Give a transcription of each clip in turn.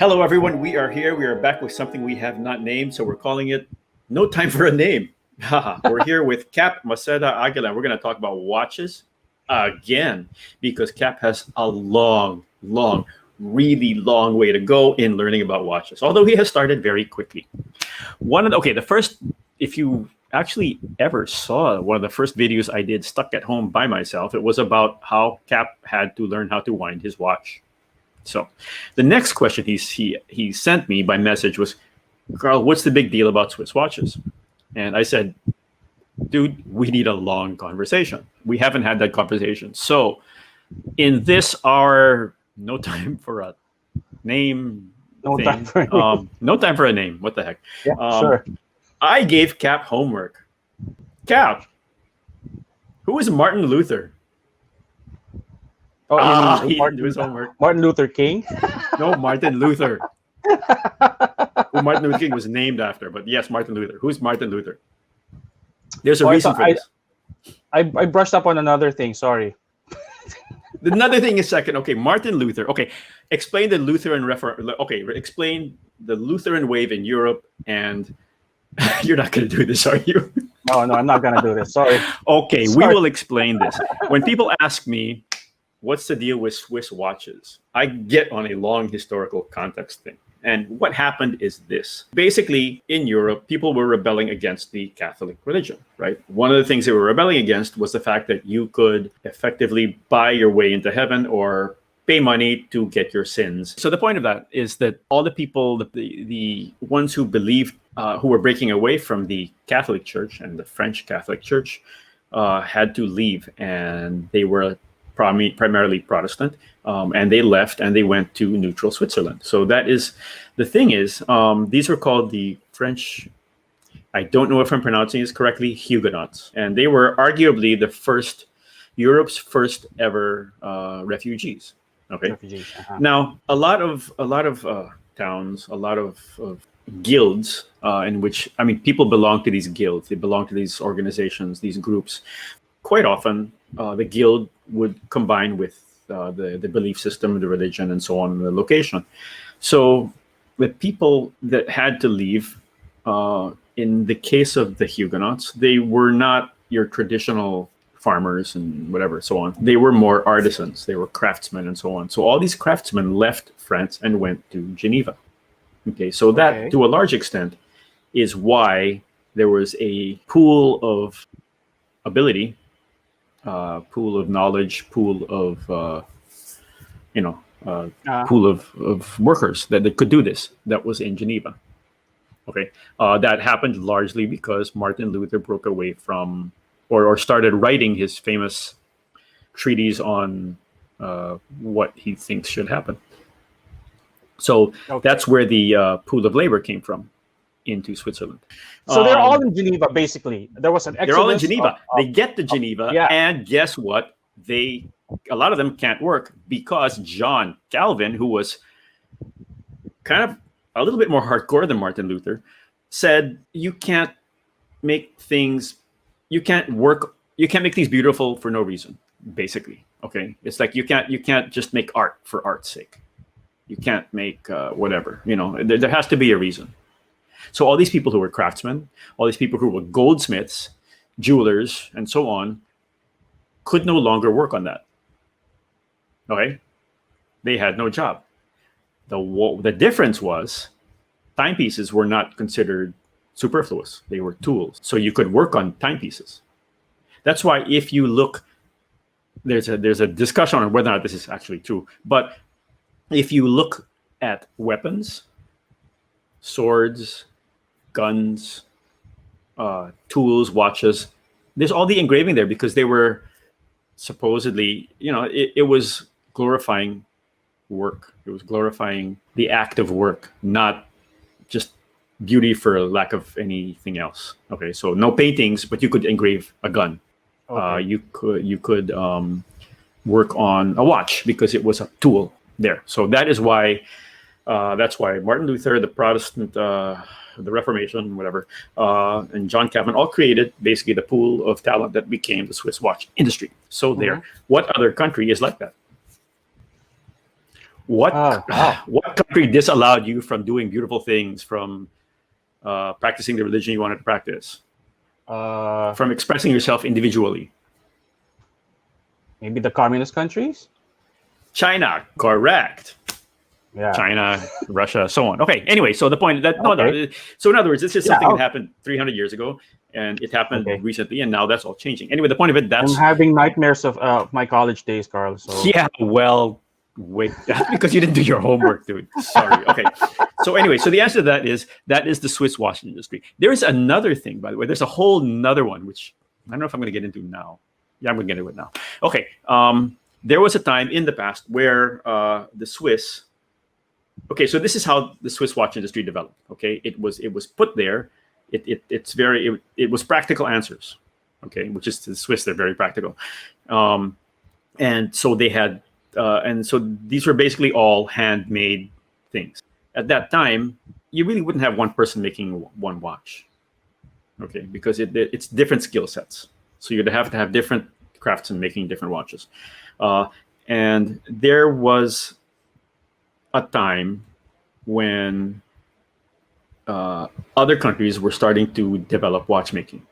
Hello, everyone. We are here. We are back with something we have not named, so we're calling it No Time for a Name. We're here with Cap Maceda Aguilar. We're going to talk about watches again because Cap has a really long way to go in learning about watches, although he has started very quickly. The first, if you actually ever saw one of the first videos I did stuck at home by myself, it was about how Cap had to learn how to wind his watch. So the next question he sent me by message was, Carl, what's the big deal about Swiss watches? And I said, dude, we need a long conversation. We haven't had that conversation. So in this, our no time for a name No thing, time for a name. no time for a name. What the heck? Yeah, sure. I gave Cap homework. Cap, who is Martin Luther? Oh, He didn't do his homework. Martin Luther King? No, Martin Luther. Who Martin Luther King was named after. But yes, Martin Luther. Who's Martin Luther? There's a reason for this. I brushed up on another thing. Sorry. Another thing is second. Okay, Martin Luther. Okay, explain the Lutheran explain the Lutheran wave in Europe. And you're not going to do this, are you? No, I'm not going to do this. Sorry. Okay, Sorry. We will explain this. When people ask me, what's the deal with Swiss watches? I get on a long historical context thing. And what happened is this. Basically, in Europe, people were rebelling against the Catholic religion, right? One of the things they were rebelling against was the fact that you could effectively buy your way into heaven or pay money to get your sins. So the point of that is that all the people, the ones who believed, who were breaking away from the Catholic Church and the French Catholic Church had to leave, and they were primarily Protestant, and they left and they went to neutral Switzerland. So that is, the thing is, these were called the French, I don't know if I'm pronouncing this correctly, Huguenots. And they were arguably Europe's first ever refugees. Okay. Refugees, uh-huh. Now, a lot of towns, a lot of guilds in which, people belong to these guilds. They belong to these organizations, these groups. Quite often, the guild would combine with the belief system, the religion, and so on, and the location. So the people that had to leave, in the case of the Huguenots, they were not your traditional farmers and whatever, so on. They were more artisans. They were craftsmen and so on. So all these craftsmen left France and went to Geneva. Okay, so that, to a large extent, is why there was a pool of ability, pool of knowledge, pool of pool of workers that could do this. That was in Geneva. Okay, that happened largely because Martin Luther broke away from, or started writing his famous treatise on what he thinks should happen. So that's where the pool of labor came from into Switzerland. So they're all in Geneva, basically. There was an exodus. They're all in Geneva. They get to Geneva, and guess what? A lot of them can't work because John Calvin, who was kind of a little bit more hardcore than Martin Luther, said you can't make things beautiful for no reason, basically. Okay, it's like you can't just make art for art's sake. You can't make whatever. There has to be a reason. So all these people who were craftsmen, all these people who were goldsmiths, jewelers, and so on, could no longer work on that. Okay, they had no job. The difference was timepieces were not considered superfluous. They were tools, so you could work on timepieces. That's why if you look, there's a discussion on whether or not this is actually true. But if you look at weapons, swords, guns, tools, watches, there's all the engraving there because they were supposedly, it was glorifying work. It was glorifying the act of work, not just beauty for lack of anything else. Okay, so no paintings, but you could engrave a gun. Okay. You could work on a watch because it was a tool there. So that is why. That's why Martin Luther, the Protestant, the Reformation, whatever, and John Calvin all created basically the pool of talent that became the Swiss watch industry. So there. What other country is like that? What Oh, wow. what country disallowed you from doing beautiful things, from practicing the religion you wanted to practice, Uh, from expressing yourself individually? Maybe the communist countries. China, correct. Yeah. China, Russia, so on. Okay. Anyway, so the point that no. Okay. So in other words, this is Yeah. something that happened 300 years ago, and it happened Okay. recently, and now that's all changing. Anyway, the point of it, I'm that's having nightmares of my college days, Carl. So yeah. Well, wait, that's because you didn't do your homework, dude. Sorry. Okay. So anyway, so the answer to that is the Swiss watch industry. There is another thing, by the way. There's a whole another one which I don't know if I'm going to get into now. Yeah, I'm going to get into it now. Okay. There was a time in the past where the Swiss. Okay, so this is how the Swiss watch industry developed. Okay, it was put there. It was practical answers. Okay, which is the Swiss, they're very practical, and so they had and so these were basically all handmade things. At that time, you really wouldn't have one person making one watch. Okay, because it's different skill sets. So you'd have to have different craftsmen making different watches, and there was a time when other countries were starting to develop watchmaking.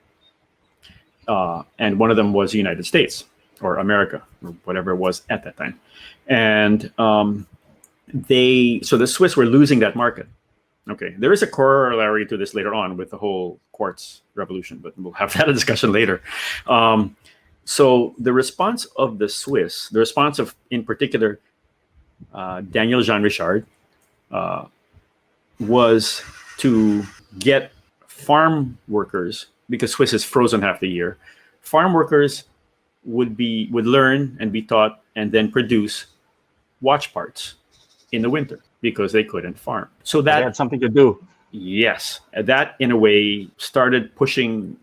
And one of them was the United States or America or whatever it was at that time. And so the Swiss were losing that market. Okay, there is a corollary to this later on with the whole quartz revolution, but we'll have that discussion later. So the response of the Swiss, the response of, in particular, Daniel Jean Richard, was to get farm workers, because Swiss is frozen half the year. Farm workers would learn and be taught and then produce watch parts in the winter because they couldn't farm. So they that had something to do. yes, that in a way started pushing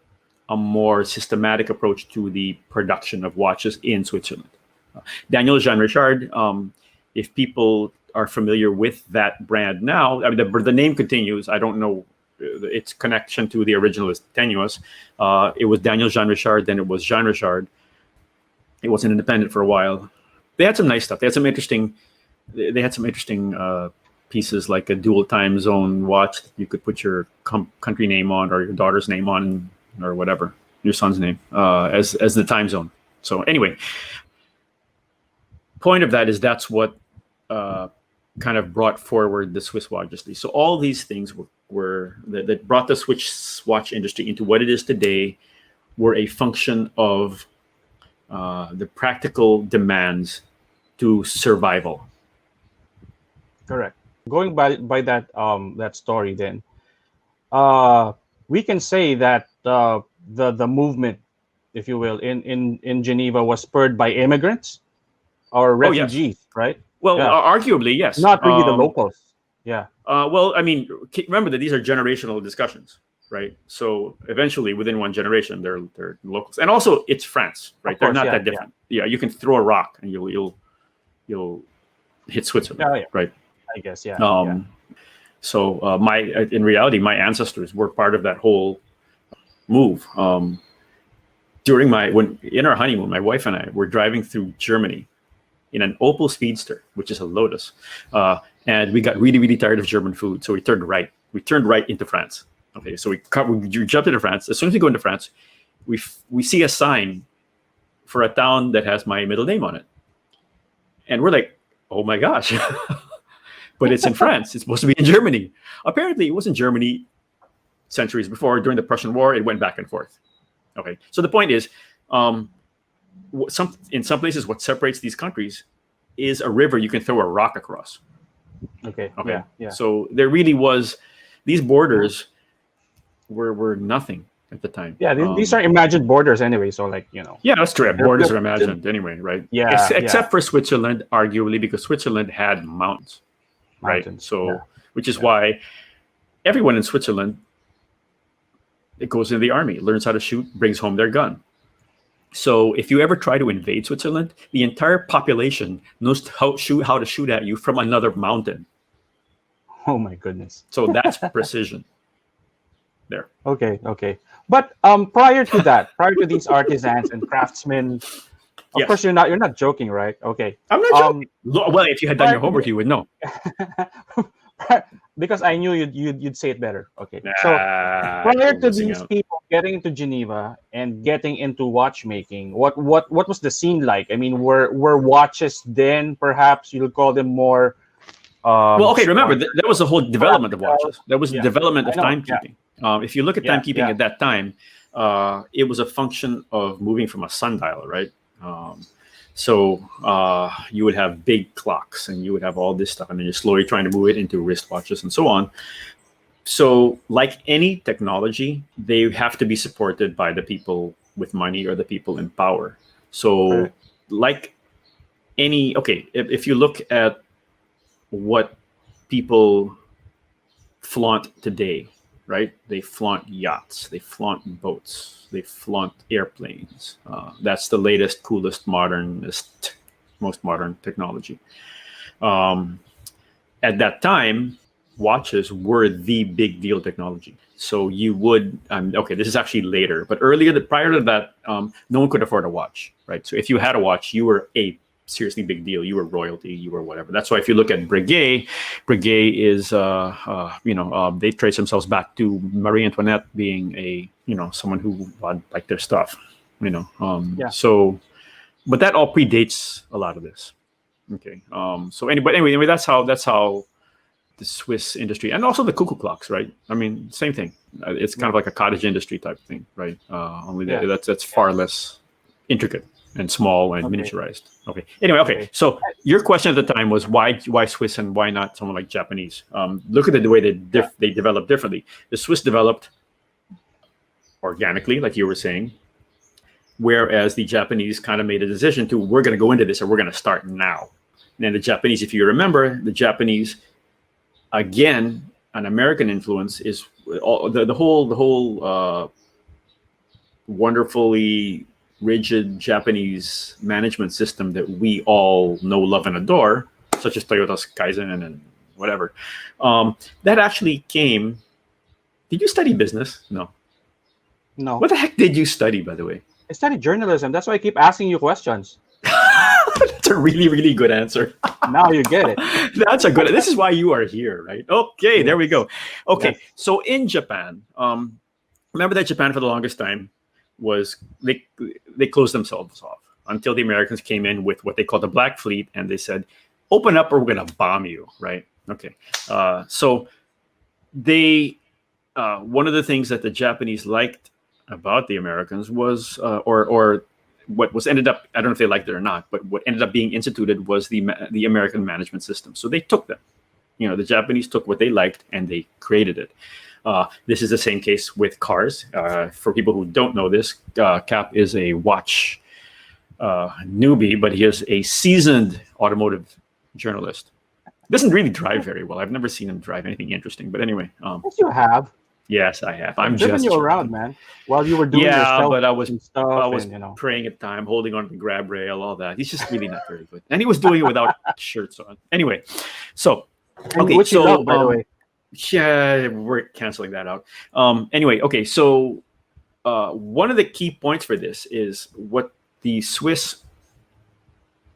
a more systematic approach to the production of watches in Switzerland. Daniel Jean Richard, if people are familiar with that brand now, I mean, the name continues. I don't know its connection to the original is tenuous. It was Daniel Jean Richard, then it was Jean Richard. It was an independent for a while. They had some nice stuff. They had some interesting pieces, like a dual time zone watch that you could put your country name on, or your daughter's name on, or whatever, your son's name, as the time zone. So anyway, point of that is that's what kind of brought forward the Swiss watch industry. So all these things that brought the Swiss watch industry into what it is today were a function of the practical demands to survival. Correct. Going by that that story, then we can say that the movement, if you will, in Geneva was spurred by immigrants or refugees, right? Well, Yeah. Arguably, yes. Not really the locals. Yeah. Well, I mean, remember that these are generational discussions, right? So eventually, within one generation, they're locals, and also it's France, right? Of They're course, not yeah, that different. Yeah, you can throw a rock and you'll hit Switzerland, Yeah. right? I guess, yeah. So in reality, my ancestors were part of that whole move. In our honeymoon, my wife and I were driving through Germany in an Opel Speedster, which is a Lotus, and we got really, really tired of German food, so we turned right. We turned right into France. Okay, so we jumped into France. As soon as we go into France, we see a sign for a town that has my middle name on it, and we're like, "Oh my gosh!" But it's in France. It's supposed to be in Germany. Apparently, it was in Germany centuries before. During the Prussian War, it went back and forth. Okay, so the point is, in some places, what separates these countries is a river you can throw a rock across. Okay. Yeah. So there really was, these borders were nothing at the time. Yeah. These are imagined borders anyway. So, like, Yeah, that's true. Borders are imagined anyway, right? Yeah. Except for Switzerland, arguably, because Switzerland had mountains. Right. So, which is why everyone in Switzerland, it goes into the army, learns how to shoot, brings home their gun. So if you ever try to invade Switzerland, the entire population knows how to shoot at you from another mountain. Oh my goodness. So that's precision. There. Okay. But prior to that, prior to these artisans and craftsmen Of Yes, course, you're not joking, right? Okay. I'm not Um, joking. Well, if you had done prior your to homework, you would know. because I knew you'd say it better. Okay. So Nah, prior you're to missing these out. people getting into Geneva and getting into watchmaking, what was the scene like? I mean, were watches then perhaps you'll call them more Well, okay, remember structured, that was the whole development of practical? watches. That was the Yeah, development I of know. Yeah, timekeeping. If you look at yeah, timekeeping yeah. at that time, it was a function of moving from a sundial, right? So you would have big clocks and you would have all this stuff, and then you're slowly trying to move it into wristwatches and so on. So, like any technology, they have to be supported by the people with money or the people in power. So, Correct. like any, okay, if you look at what people flaunt today, right? They flaunt yachts, they flaunt boats, they flaunt airplanes. That's the latest, coolest, modernist, most modern technology. Um, at that time, watches were the big deal technology. So you would, okay, this is actually later, but prior to that, no one could afford a watch, right? So if you had a watch, you were a seriously big deal. You were royalty. You were whatever. That's why if you look at Breguet is, they trace themselves back to Marie Antoinette being someone who liked their stuff, Yeah. but that all predates a lot of this. Okay. Anyway, that's how the Swiss industry and also the cuckoo clocks, right? I mean, same thing. It's kind Yeah. of like a cottage industry type thing, right? Only Yeah. that's Yeah. far less intricate and small and Okay. miniaturized. Okay. Anyway, okay. Okay. So your question at the time was why Swiss and why not someone like Japanese? Look at the way Yeah. they developed differently. The Swiss developed organically, like you were saying, whereas the Japanese kind of made a decision to we're going to go into this and we're going to start now. And the Japanese, if you remember, the Japanese again, an American influence is all, the whole wonderfully rigid Japanese management system that we all know, love, and adore, such as Toyota's Kaizen and whatever. That actually came. Did you study business? No. No, What the heck did you study, by the way? I studied journalism. That's why I keep asking you questions. That's a really, really good answer. Now you get it. That's a good. This is why you are here, right? Okay, there we Yes. go. Okay, Yes. so in Japan, remember that Japan for the longest time was they closed themselves off until the Americans came in with what they called the Black Fleet, and they said, "Open up, or we're going to bomb you." Right? Okay. So they one of the things that the Japanese liked about the Americans was, or what was ended up, I don't know if they liked it or not, but what ended up being instituted was the American management system. So they took them. The Japanese took what they liked and they created it. This is the same case with cars. For people who don't know this, Cap is a watch newbie, but he is a seasoned automotive journalist. Doesn't really drive very well. I've never seen him drive anything interesting. But anyway, Yes, you have. yes, I have. I've I'm driven just you around, joking. man, while you were doing your Yeah, self but and I stuff, was and praying at the time, holding on to the grab rail, all that. He's just really not very good, and he was doing it without shirts on. Anyway, so and okay, which you love, so by the way. yeah, we're canceling that out. Anyway, okay, so one of the key points for this is what the Swiss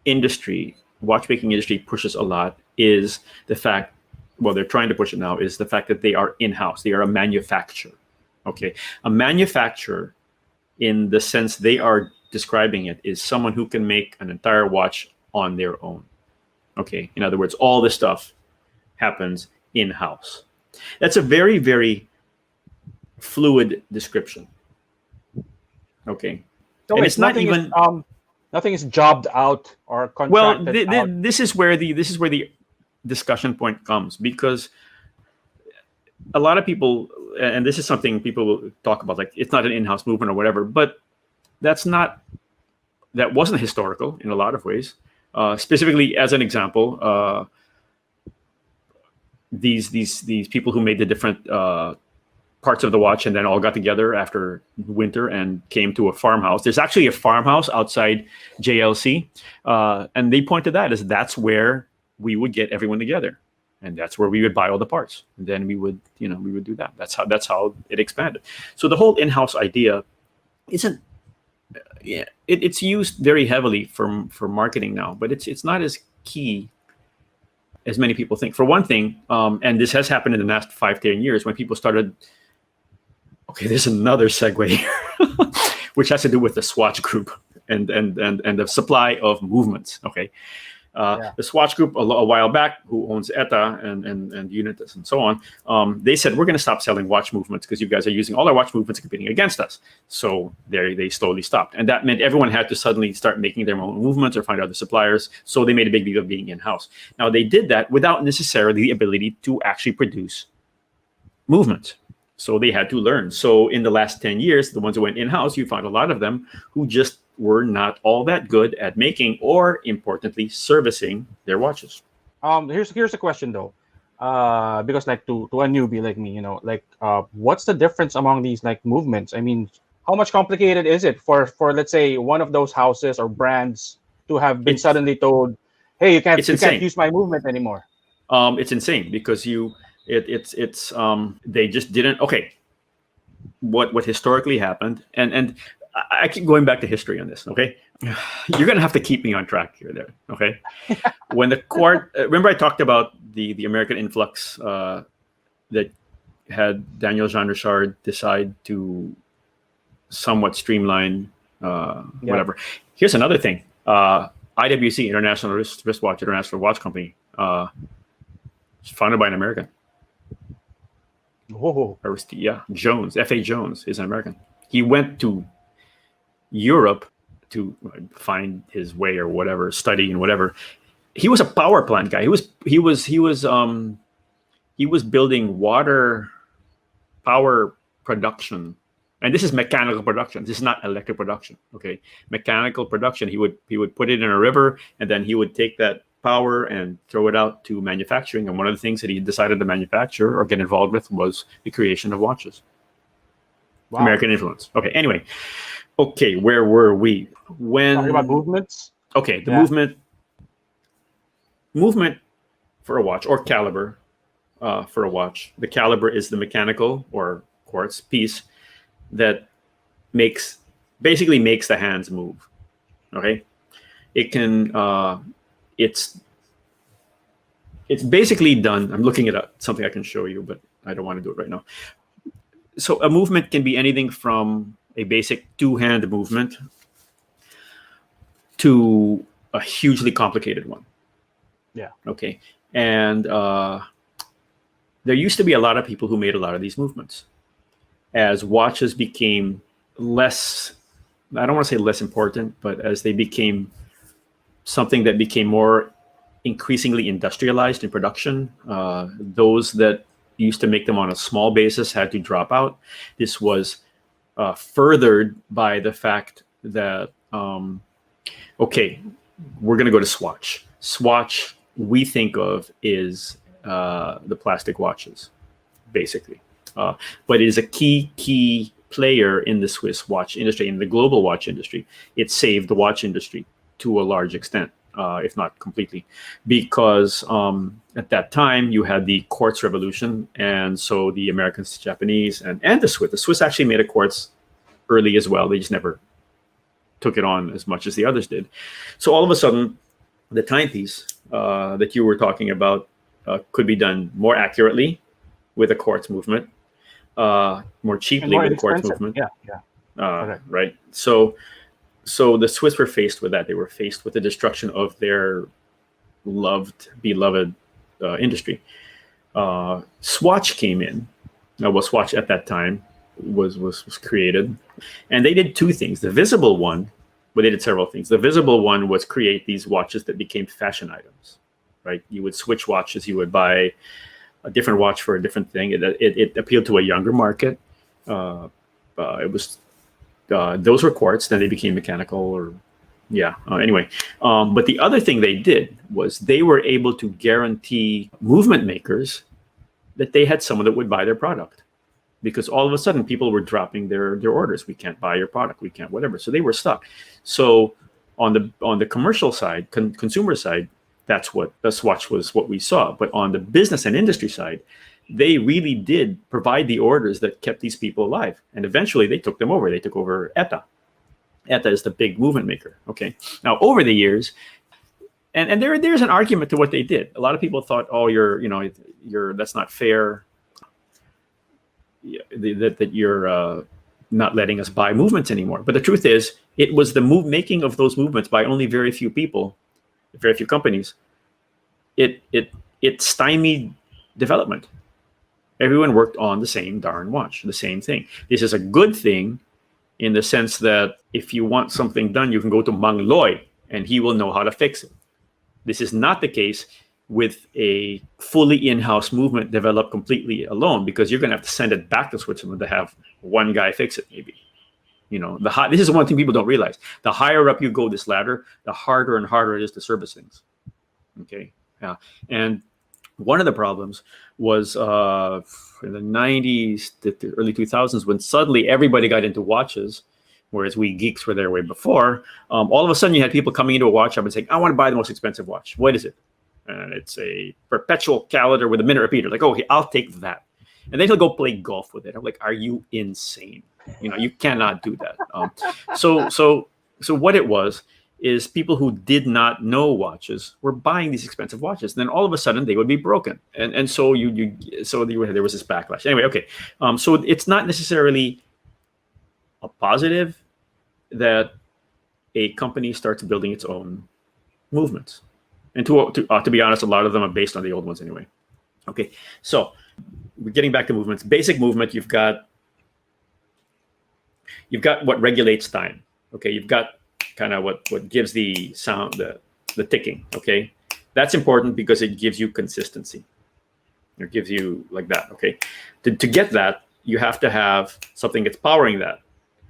industry, watchmaking industry, pushes a lot is the fact. Well, they're trying to push it now. Is the fact that they are in-house. They are a manufacturer. Okay, a manufacturer, in the sense they are describing it, is someone who can make an entire watch on their own. Okay, in other words, all this stuff happens in-house. That's a very, very fluid description. Okay, So and wait, it's not even. nothing is jobbed out or Well, contracted out. this is where the discussion point comes, because a lot of people, and this is something people will talk about, like it's not an in-house movement or whatever, but that's not that wasn't historical in a lot of ways. Specifically, as an example, these people who made the different parts of the watch and then all got together after winter and came to a farmhouse. There's actually a farmhouse outside JLC, and they point to that as that's where we would get everyone together, and that's where we would buy all the parts, and then we would do that. That's how it expanded. So the whole in-house idea isn't yeah, it's used very heavily for marketing now, but it's not as key as many people think. For one thing, and this has happened in the last 5-10 years when people started. Okay, there's another segue here, which has to do with the Swatch Group and the supply of movements. Okay, Yeah. the Swatch Group a while back, who owns ETA and Unitas and so on, they said we're going to stop selling watch movements because you guys are using all our watch movements competing against us. So they slowly stopped, and that meant everyone had to suddenly start making their own movements or find other suppliers. So they made a big deal of being in house. Now they did that without necessarily the ability to actually produce movements. So they had to learn. So in the last 10 years, the ones who went in-house, you found a lot of them who just were not all that good at making or, importantly, servicing their watches. Here's a question though, because like to a newbie like me, like what's the difference among these like movements? I mean, how much complicated is it for let's say one of those houses or brands to have been It's suddenly told, hey, it's you can't insane. use my movement anymore? It's insane because they just didn't. Okay, what historically happened, and I keep going back to history on this. Okay, you're gonna have to keep me on track here. There. Okay, when the court, remember I talked about the American influx that had Daniel Jean Richard decide to somewhat streamline whatever. Here's another thing. IWC, International Wristwatch International Watch Company, founded by an American. Oh, Yeah, Jones, F.A. Jones is an American. He went to Europe to find his way or whatever, study and whatever. He was a power plant guy. He was building water power production, and this is mechanical production. This is not electric production. Okay, mechanical production. He would put it in a river, and then he would take that power and throw it out to manufacturing. And one of the things that he decided to manufacture or get involved with was the creation of watches. Wow. American influence. Okay. Anyway. Okay. Where were we? Talking about movements. Okay. The movement for a watch or caliber for a watch. The caliber is the mechanical or quartz piece that basically makes the hands move. Okay. It can, it's basically done. I'm looking at something I can show you, but I don't want to do it right now. So a movement can be anything from a basic two-hand movement to a hugely complicated one. Yeah. Okay. And there used to be a lot of people who made a lot of these movements. As watches became less, I don't want to say less important, but as they became something that became more increasingly industrialized in production, those that used to make them on a small basis had to drop out. This was furthered by the fact that, okay, we're going to go to Swatch. Swatch, we think of is the plastic watches, basically. But it is a key player in the Swiss watch industry, in the global watch industry. It saved the watch industry to a large extent, if not completely, because at that time you had the quartz revolution, and so the Americans, Japanese, and the Swiss. The Swiss actually made a quartz early as well. They just never took it on as much as the others did. So all of a sudden, the timepiece that you were talking about could be done more accurately with a quartz movement, more cheaply with a quartz movement. Yeah. Right. So the Swiss were faced with that. They were faced with the destruction of their beloved industry. Swatch came in. Well, Swatch at that time was created, and they did two things. The visible one, well, they did several things. The visible one was create these watches that became fashion items. Right? You would switch watches. You would buy a different watch for a different thing. It appealed to a younger market. It was. Those were quartz, then they became mechanical anyway. But the other thing they did was they were able to guarantee movement makers that they had someone that would buy their product, because all of a sudden people were dropping their orders. We can't buy your product. We can't whatever. So they were stuck. So on the commercial side, consumer side, that's what the Swatch was what we saw. But on the business and industry side, they really did provide the orders that kept these people alive. And eventually they took them over. They took over ETA. ETA is the big movement maker. Okay. Now over the years, and there's an argument to what they did. A lot of people thought, oh, you're that's not fair. That you're not letting us buy movements anymore. But the truth is, it was the making of those movements by only very few people, very few companies. It stymied development. Everyone worked on the same darn watch, the same thing. This is a good thing in the sense that if you want something done, you can go to Mang Loy and he will know how to fix it. This is not the case with a fully in-house movement developed completely alone, because you're going to have to send it back to Switzerland to have one guy fix it, maybe. This is one thing people don't realize. The higher up you go this ladder, the harder and harder it is to service things. Okay. Yeah. And one of the problems was in the 90s, the early 2000s, when suddenly everybody got into watches, whereas we geeks were there way before. All of a sudden, you had people coming into a watch shop and saying, I want to buy the most expensive watch. What is it? And it's a perpetual calendar with a minute repeater. Like, okay, I'll take that. And then he'll go play golf with it. I'm like, are you insane? You cannot do that. So what it was is people who did not know watches were buying these expensive watches. And then all of a sudden they would be broken. And so there was this backlash. Anyway, okay. So it's not necessarily a positive that a company starts building its own movements. And to be honest, a lot of them are based on the old ones anyway. Okay, so we're getting back to movements. Basic movement, you've got what regulates time. Okay, you've got kind of what gives the sound, the ticking. Okay, that's important because it gives you consistency. It gives you like that. Okay, to get that, you have to have something that's powering that,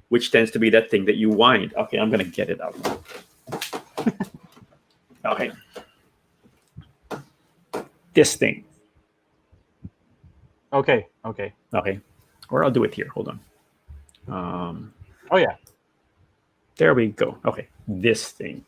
which tends to be that thing that you wind. Okay, I'm gonna get it out. Okay. This thing. Okay. Or I'll do it here. Hold on. Oh yeah. There we go. Okay. This thing.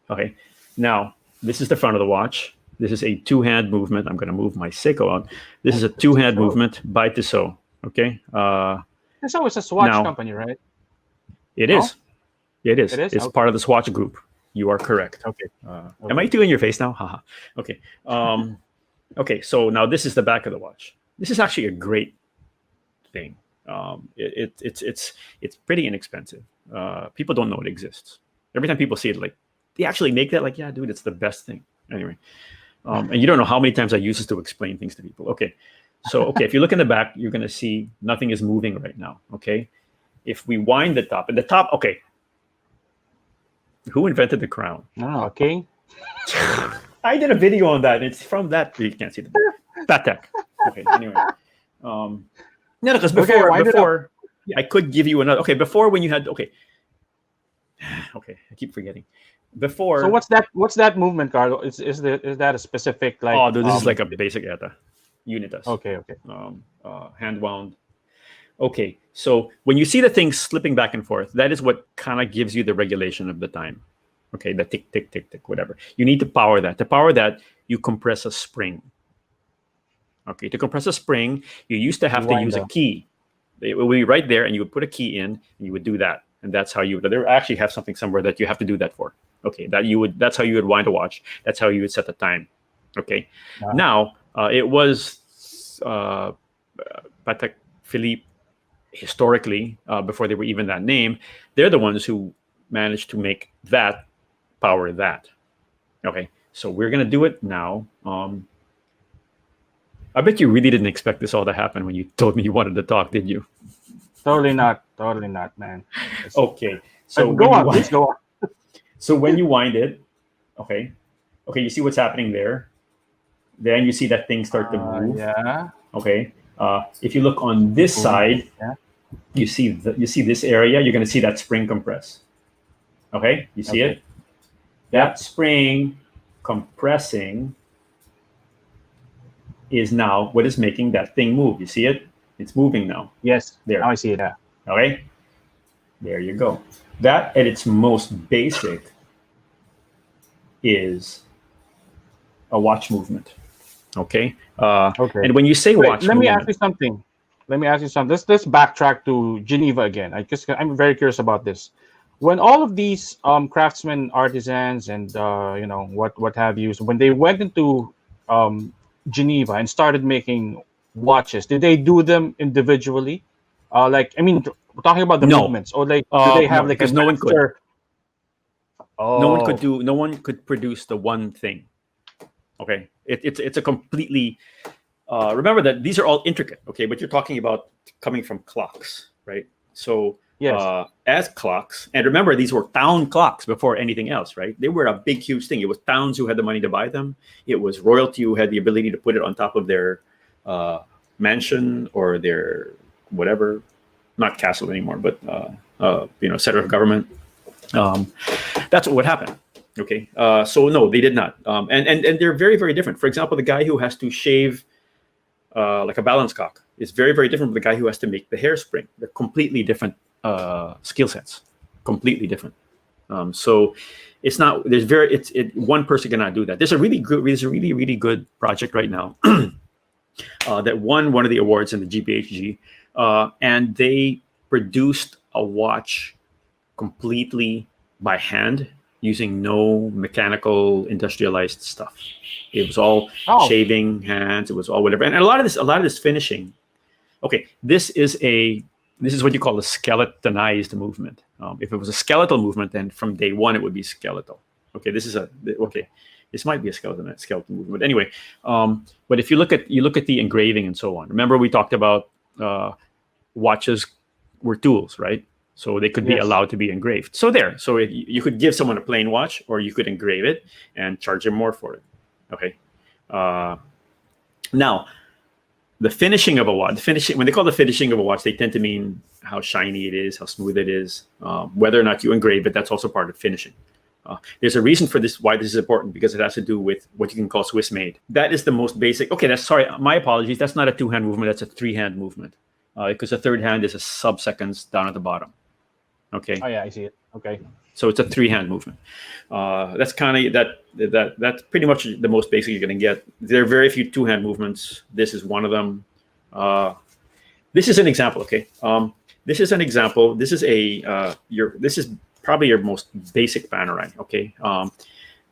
Okay. Now, this is the front of the watch. This is a two-hand movement. I'm going to move my Seiko out. This is a two-hand movement by Tissot. Okay. Tissot is a Swatch company, right? It is. It is. It is? It's Okay. part of the Swatch group. You are correct. Okay. Am I too in your face now? Haha. Okay. Okay. So now this is the back of the watch. This is actually a great thing. It's pretty inexpensive. People don't know it exists. Every time people see it, like, they actually make that, like, yeah, dude, it's the best thing. Anyway, and you don't know how many times I use this to explain things to people. Okay. So, if you look in the back, you're going to see nothing is moving right now. Okay. If we wind the top, and the top, okay. Who invented the crown? Oh, king. I did a video on that. It's from that. You can't see the Patek. Okay. Anyway, no, because before I could give you another. Okay, before when you had okay, I keep forgetting. Before. So what's that movement, Carlo? Is that a specific like? Oh, dude, this is like a basic ETA, Unitas. Okay. Hand wound. Okay, so when you see the thing slipping back and forth, that is what kind of gives you the regulation of the time. Okay, the tick, tick, tick, tick, whatever. You need to power that. To power that, you compress a spring. Okay, to compress a spring, you used to have to use a key. It will be right there, and you would put a key in, and you would do that. And that's how you would. They actually have something somewhere that you have to do that for. Okay, that's how you would wind a watch. That's how you would set the time. Okay, now it was Patek Philippe. Historically, before they were even that name, they're the ones who managed to make that power that. Okay, so we're gonna do it now. I bet you really didn't expect this all to happen when you told me you wanted to talk, did you? Totally not, man. Okay, so please go on. So when you wind it, okay, you see what's happening there. Then you see that thing start to move. Yeah. Okay. If you look on this side, you see this area. You're going to see that spring compress. Okay, you see it? That spring compressing is now what is making that thing move. You see it? It's moving now. Yes. There. Now I see it. Okay. There you go. That at its most basic is a watch movement. Okay. Okay. And when you say watch let movement, me ask you something. Let's backtrack to Geneva again. I'm very curious about this. when all of these craftsmen, artisans, and what have you, so when they went into um, Geneva and started making watches, did they do them individually? Like, I mean, we're talking about the No, movements, or like, do they have no, like a because no one could. master? Oh, No one could produce the one thing. Okay, it's a completely. Remember that these are all intricate. Okay, but you're talking about coming from clocks, right? So yes, as clocks, and remember these were town clocks before anything else, right? They were a big, huge thing. It was towns who had the money to buy them. It was royalty who had the ability to put it on top of their uh, mansion or their whatever, not castle anymore, but center of government. Um, that's what would happen. Okay, so no, they did not, and they're very, very different. For example, the guy who has to shave like a balance cock is very, very different from the guy who has to make the hairspring. They're completely different skill sets, completely different. So it's not there's very it's it one person cannot do that. There's a really, really good project right now that won one of the awards in the GPHG, and they produced a watch completely by hand using no mechanical industrialized stuff. It was all oh, shaving hands. It was all whatever. And a lot of this finishing. Okay, this is what you call a skeletonized movement. If it was a skeletal movement, then from day one it would be skeletal. Okay, okay. This might be a skeletal movement. Anyway, but if you look at the engraving and so on. Remember we talked about watches were tools, right? So they could be yes. allowed to be engraved. So you could give someone a plain watch, or you could engrave it and charge them more for it. Okay. Uh, Now, the finishing of a watch, when they call the finishing of a watch, they tend to mean how shiny it is, how smooth it is, whether or not you engrave it. That's also part of finishing. There's a reason for this, why this is important, because it has to do with what you can call Swiss made. That is the most basic. Okay, my apologies. That's not a two-hand movement. That's a three-hand movement, because the third hand is a sub-seconds down at the bottom. Okay, Oh yeah, I see it. Okay. so it's a three-hand movement. That's kind of that's pretty much the most basic you're going to get. There are very few two-hand movements. This is one of them. This is an example. Okay, this is an example. This is this is probably your most basic panerai. Okay,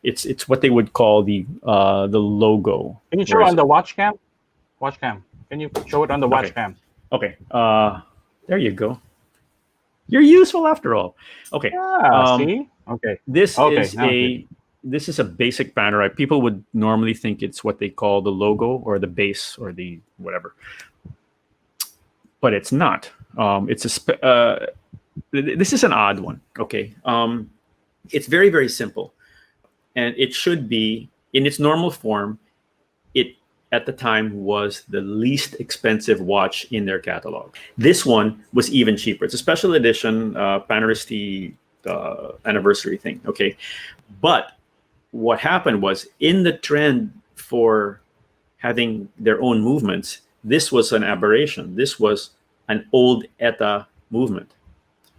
it's what they would call the logo. Can you show on the watch cam? Watch cam. Can you show it on the watch Okay. cam? Okay, there you go. You're useful after all. Okay. Yeah. See. Okay. This Okay. is Now I see. this is a basic panerai. People would normally think it's what they call the logo or the base or the whatever, but it's not. This is an odd one. Okay. It's very, very simple, and it should be in its normal form. It at the time was the least expensive watch in their catalog. This one was even cheaper. It's a special edition Panaristi anniversary thing. Okay, but what happened was in the trend for having their own movements, this was an aberration. This was an old ETA movement.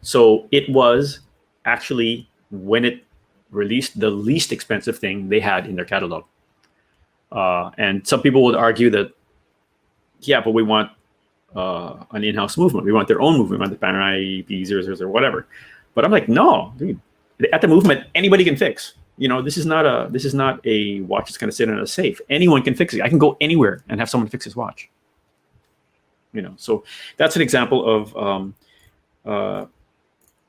So it was actually, when it released, the least expensive thing they had in their catalog. And some people would argue that, yeah, but we want an in-house movement. We want their own movement. We want the Panerai P000 or whatever. But I'm like, no, dude. At the movement, anybody can fix. This is not a watch that's going to sit in a safe. Anyone can fix it. I can go anywhere and have someone fix his watch. So that's an example of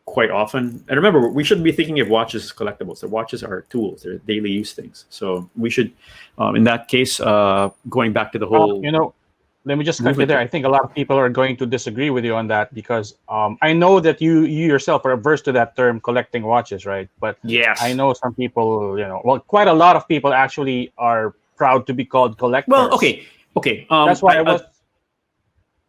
quite often. And remember, we shouldn't be thinking of watches as collectibles. The watches are tools. They're daily use things. So we should, in that case, going back to the whole. Let me just cut you there. I think a lot of people are going to disagree with you on that because I know that you yourself are averse to that term, collecting watches, right? But yes, I know some people, quite a lot of people actually are proud to be called collectors. Well, okay. That's why I was.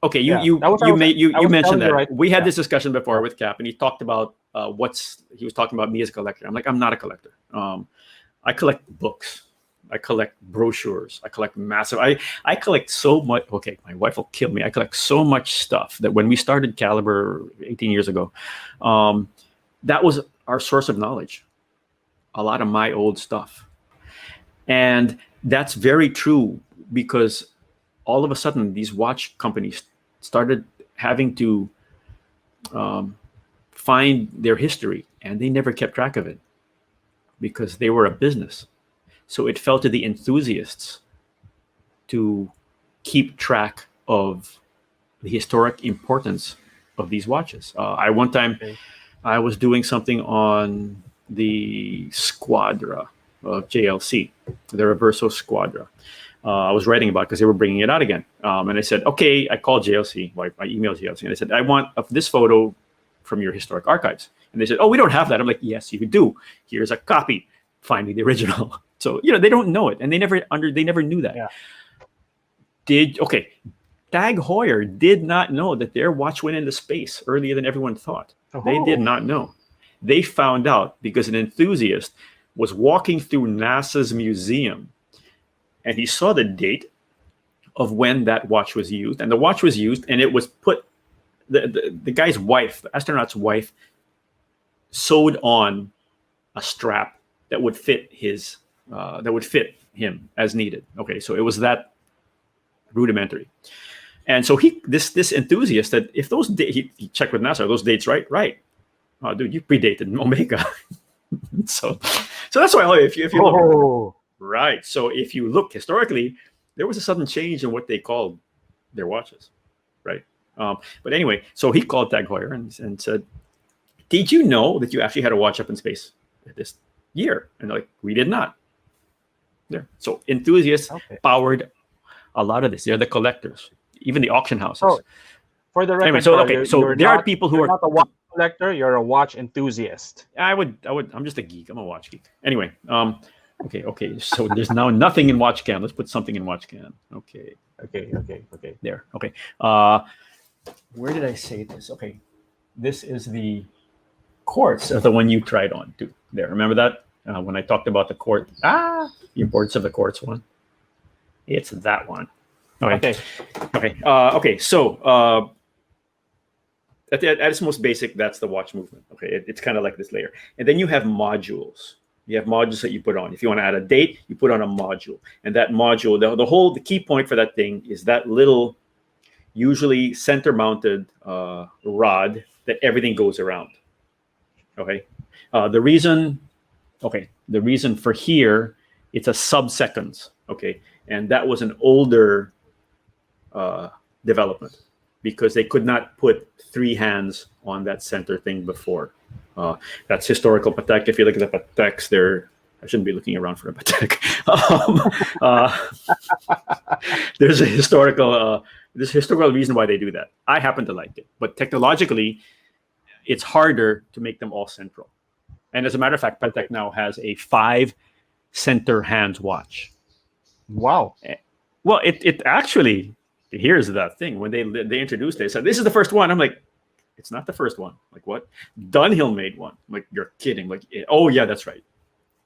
Okay, Yeah, you mentioned that. Right. We had this discussion before with Cap, and he talked about he was talking about me as a collector. I'm like, I'm not a collector. I collect books. I collect brochures. I collect massive. I collect so much. Okay, my wife will kill me. I collect so much stuff that when we started Caliber 18 years ago, that was our source of knowledge. A lot of my old stuff, and that's very true because all of a sudden these watch companies started having to find their history, and they never kept track of it because they were a business. So it fell to the enthusiasts to keep track of the historic importance of these watches. I one time Okay. I was doing something on the Squadra of JLC, the Reverso Squadra. I was writing about it because they were bringing it out again. And I said, okay, I called JLC, I emailed JLC, and I said, I want this photo from your historic archives. And they said, oh, we don't have that. I'm like, yes, you do. Here's a copy. Find me the original. So, they don't know it. And they never knew that. Yeah. Tag Heuer did not know that their watch went into space earlier than everyone thought. They did not know. They found out because an enthusiast was walking through NASA's museum, and he saw the date of when that watch was used. And the watch was used, and it was put, the guy's wife, the astronaut's wife, sewed on a strap that would fit him as needed. Okay, so it was that rudimentary. And so this enthusiast said, if those he checked with NASA, are those dates right? Right. Oh, dude, you predated Omega. so that's why if you look, right. So if you look historically, there was a sudden change in what they called their watches, right? But anyway, so he called Tag Heuer and said, did you know that you actually had a watch up in space this year? And they're like, we did not. There. So enthusiasts powered a lot of this. They're the collectors, even the auction houses. So, for the record, anyway, so there are people who are not a watch collector. You're a watch enthusiast. I'm just a geek. I'm a watch geek. Anyway, okay. So there's now nothing in WatchCam. Let's put something in WatchCam. Okay. There. Okay. Where did I say this? Okay, this is the quartz of the one you tried on too. There. Remember that when I talked about the quartz? The importance of the quartz one. It's that one. Okay. So at its most basic, that's the watch movement. Okay, it's kind of like this layer, and then you have modules. You have modules that you put on. If you want to add a date, you put on a module, and that module, the key point for that thing is that little, usually center-mounted rod that everything goes around. Okay, the reason for here, it's a sub-seconds. Okay. And that was an older development because they could not put 3 hands on that center thing before. That's historical Patek. If you look at the Pateks, I shouldn't be looking around for a Patek. There's a historical reason why they do that. I happen to like it, but technologically, it's harder to make them all central. And as a matter of fact, Patek now has a 5 center hands watch. Wow. Well, it actually, here's the thing. When they introduced it, they said, this is the first one. I'm like, it's not the first one. Like, what? Dunhill made one. I'm like, you're kidding. Like, oh, yeah, that's right.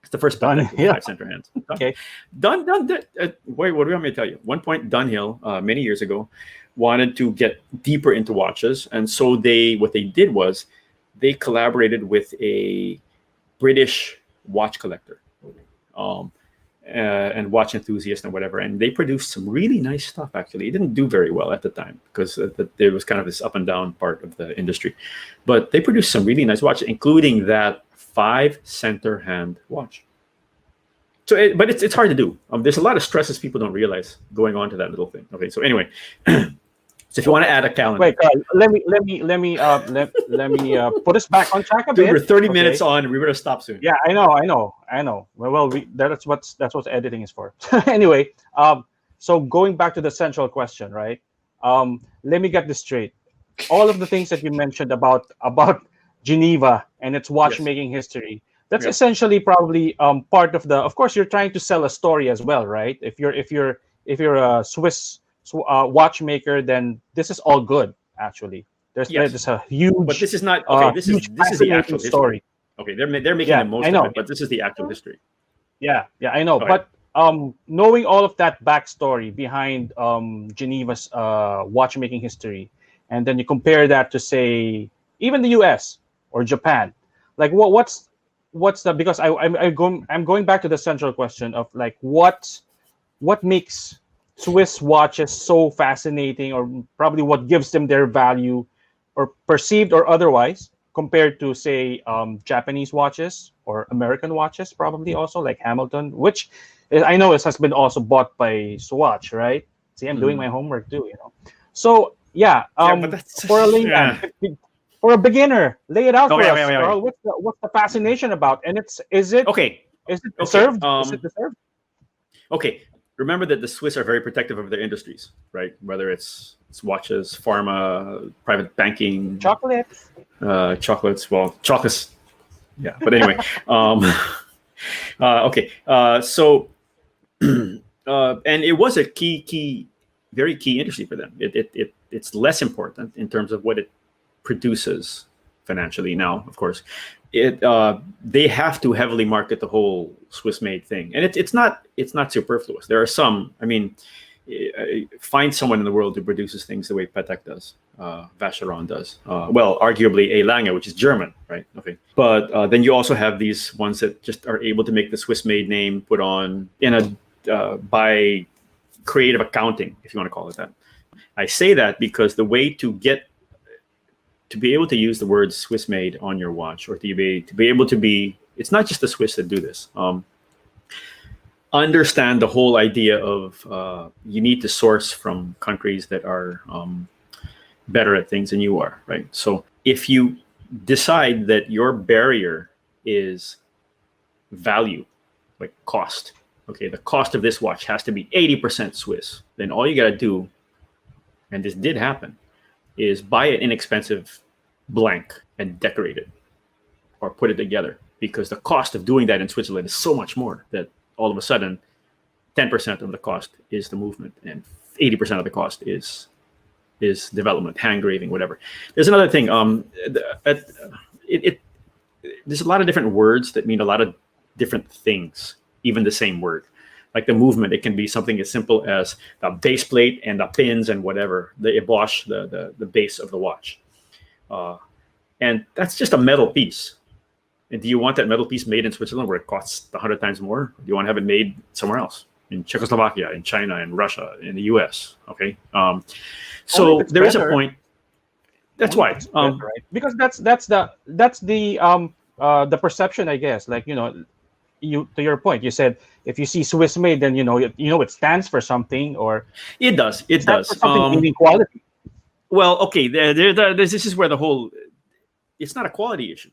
It's the first Dunhill, 5 center hands. Okay. Wait, what do you want me to tell you? One point, Dunhill, many years ago, wanted to get deeper into watches. And so what they did was they collaborated with a British watch collector. And watch enthusiast and whatever, and they produced some really nice stuff. Actually, it didn't do very well at the time because there was kind of this up and down part of the industry, but they produced some really nice watches, including that 5 center hand watch. So, but it's hard to do. There's a lot of stresses people don't realize going on to that little thing. Okay, so anyway, so if you want to add a calendar, wait, let me put us back on track a bit. We're 30 minutes on. We better stop soon. Yeah, I know. Well, that's what editing is for. Anyway, so going back to the central question, right? Let me get this straight. All of the things that you mentioned about Geneva and its watchmaking history, that's essentially probably part of the. Of course, you're trying to sell a story as well, right? If you're a Swiss watchmaker, then this is all good. Actually, there's a huge. But this is not okay. This is the actual story. Okay, they're making the most of it, but this is the actual history. Yeah, I know. Okay. But knowing all of that backstory behind Geneva's watchmaking history, and then you compare that to, say, even the U.S. or Japan, like what's the, because I'm going back to the central question of like what makes Swiss watches so fascinating, or probably what gives them their value, or perceived or otherwise, compared to say Japanese watches or American watches, probably also like Hamilton, which I know it has been also bought by Swatch, right? See, I'm doing Mm. my homework too, you know. So yeah, Yeah, but that's for a layman, yeah. for a beginner, lay it out Oh for yeah, us, yeah, yeah, yeah. Carl. What's the fascination about? And is it Okay, okay. deserved? Is it deserved? Okay, remember that the Swiss are very protective of their industries, right? Whether it's watches, pharma, private banking, Chocolates. chocolates. Well, chocolates. Yeah, but anyway. Okay. So, and it was a very key industry for them. It's less important in terms of what it produces financially now, of course. They have to heavily market the whole Swiss made thing, and it's not superfluous. There are some. I mean, find someone in the world who produces things the way Patek does, Vacheron does. Well, arguably A. Lange, which is German, right? Okay, but then you also have these ones that just are able to make the Swiss made name put on in a by creative accounting, if you want to call it that. I say that because the way to be able to use the word Swiss made on your watch, or to be able to be, it's not just the Swiss that do this. Understand the whole idea of you need to source from countries that are better at things than you are, right? So if you decide that your barrier is value, like cost, okay, the cost of this watch has to be 80% Swiss, then all you got to do, and this did happen, is buy an inexpensive blank and decorate it or put it together, because the cost of doing that in Switzerland is so much more that all of a sudden 10% of the cost is the movement and 80% of the cost is development, hand graving, whatever. There's another thing. There's a lot of different words that mean a lot of different things, even the same word. Like the movement, it can be something as simple as the base plate and the pins and whatever, the ebosh, the base of the watch. And that's just a metal piece. And do you want that metal piece made in Switzerland where it costs 100 times more? Or do you want to have it made somewhere else? In Czechoslovakia, in China, in Russia, in the US? Okay. So there is a point. That's why. Better, right? Because that's the perception, I guess. Like, you know, you, to your point, you said if you see Swiss made, then you know it stands for something, or It does. It stands does. for something meaning quality. Well, okay. This is where the whole. It's not a quality issue.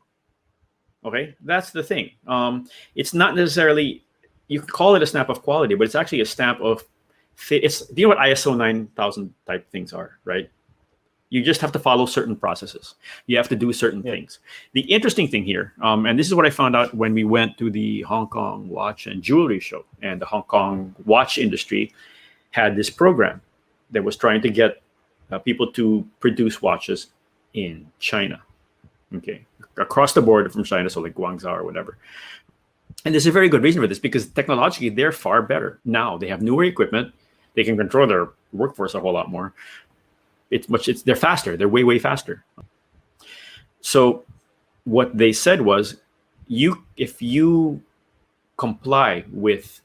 Okay, that's the thing. It's not necessarily. You can call it a stamp of quality, but it's actually a stamp of. It's. Do you know what ISO 9000 type things are? Right. You just have to follow certain processes. You have to do certain things. The interesting thing here, and this is what I found out when we went to the Hong Kong watch and jewelry show, and the Hong Kong watch industry had this program that was trying to get people to produce watches in China. Okay, across the board from China, so like Guangzhou or whatever. And there's a very good reason for this, because technologically they're far better now. They have newer equipment. They can control their workforce a whole lot more. They're faster. They're way faster. So what they said was, if you comply with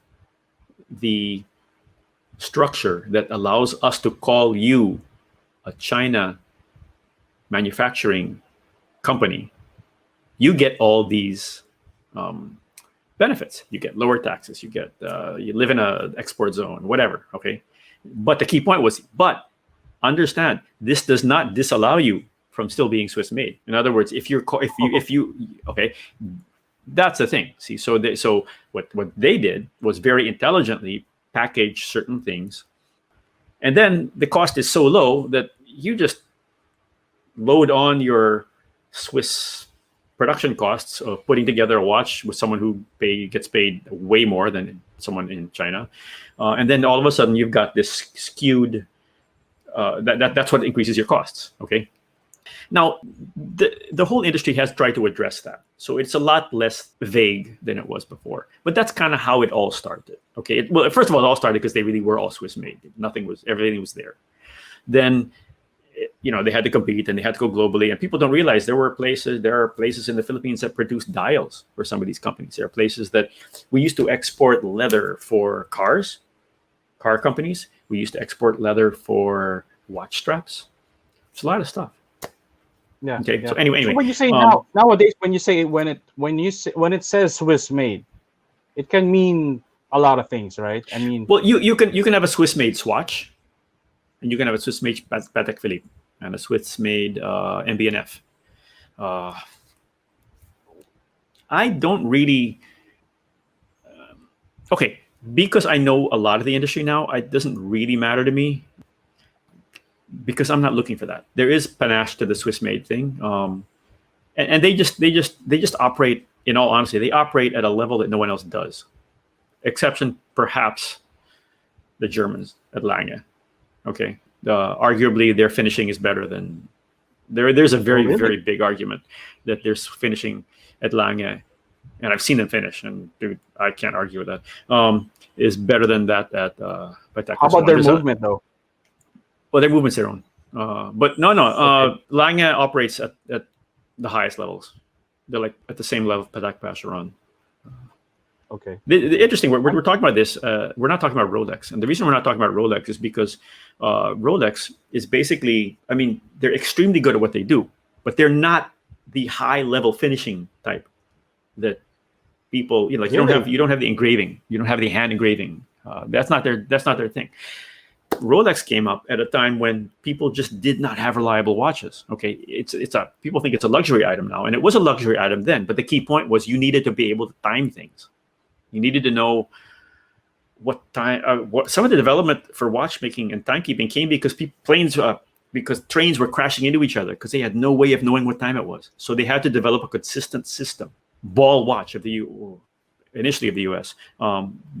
the structure that allows us to call you a China manufacturing company, you get all these benefits. You get lower taxes. You live in an export zone, whatever. Okay, but the key point was, but understand, this does not disallow you from still being Swiss made. In other words, if you okay, that's the thing. See, so what they did was very intelligently package certain things, and then the cost is so low that you just load on your Swiss production costs of putting together a watch with someone who gets paid way more than someone in China, and then all of a sudden you've got this skewed. That's what increases your costs. Okay. Now, the whole industry has tried to address that, so it's a lot less vague than it was before. But that's kind of how it all started. Okay. Well, first of all, it all started because they really were all Swiss made. Everything was there. Then, they had to compete and they had to go globally. And people don't realize there are places in the Philippines that produce dials for some of these companies. There are places that we used to export leather for car companies. We used to export leather for watch straps. It's a lot of stuff. Yeah. Okay. Yeah. So anyway, So when you say um, nowadays, when you say Swiss made, it can mean a lot of things, right? I mean, well, you can have a Swiss made Swatch, and you can have a Swiss made Patek Philippe, and a Swiss made MB&F. Uh, I don't really okay because I know a lot of the industry now. It doesn't really matter to me because I'm not looking for that. There is panache to the Swiss made thing, and they just operate. In all honesty, they operate at a level that no one else does, exception perhaps the Germans at Lange. Okay, arguably their finishing is better than there's a oh very really? very big argument that there's finishing at Lange, and I've seen them finish, and dude, I can't argue with that. Is better than that at Patek How about Philippe. their movement though? Well, their movement's their own. But no, no. Okay. Lange operates at the highest levels. They're like at the same level Patek Vacheron. Okay. The Okay. interesting, we're talking about this. We're not talking about Rolex, and the reason we're not talking about Rolex is because Rolex is basically, I mean, they're extremely good at what they do, but they're not the high level finishing type that people, like Really? you don't have the engraving, you don't have the hand engraving. That's not their thing. Rolex came up at a time when people just did not have reliable watches. Okay, it's a people think it's a luxury item now, and it was a luxury item then. But the key point was you needed to be able to time things. You needed to know what time. What some of the development for watchmaking and timekeeping came because because trains were crashing into each other because they had no way of knowing what time it was. So they had to develop a consistent system. Ball watch initially of the U.S.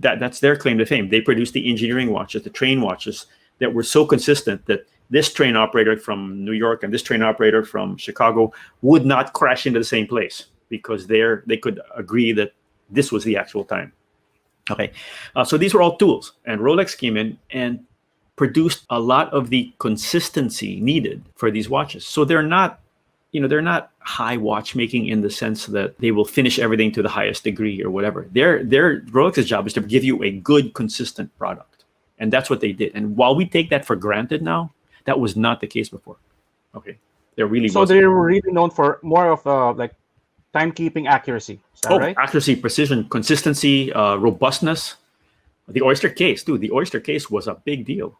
That's their claim to fame. They produced the engineering watches, the train watches that were so consistent that this train operator from New York and this train operator from Chicago would not crash into the same place because they could agree that this was the actual time. Okay, so these were all tools, and Rolex came in and produced a lot of the consistency needed for these watches. So they're not high watchmaking in the sense that they will finish everything to the highest degree or whatever. Their Rolex's job is to give you a good, consistent product, and that's what they did. And while we take that for granted now, that was not the case before. Okay, there really So wasn't. they're really known for more of like timekeeping accuracy. Is that Oh, right? accuracy, precision, consistency, robustness. The Oyster case, dude. The Oyster case was a big deal.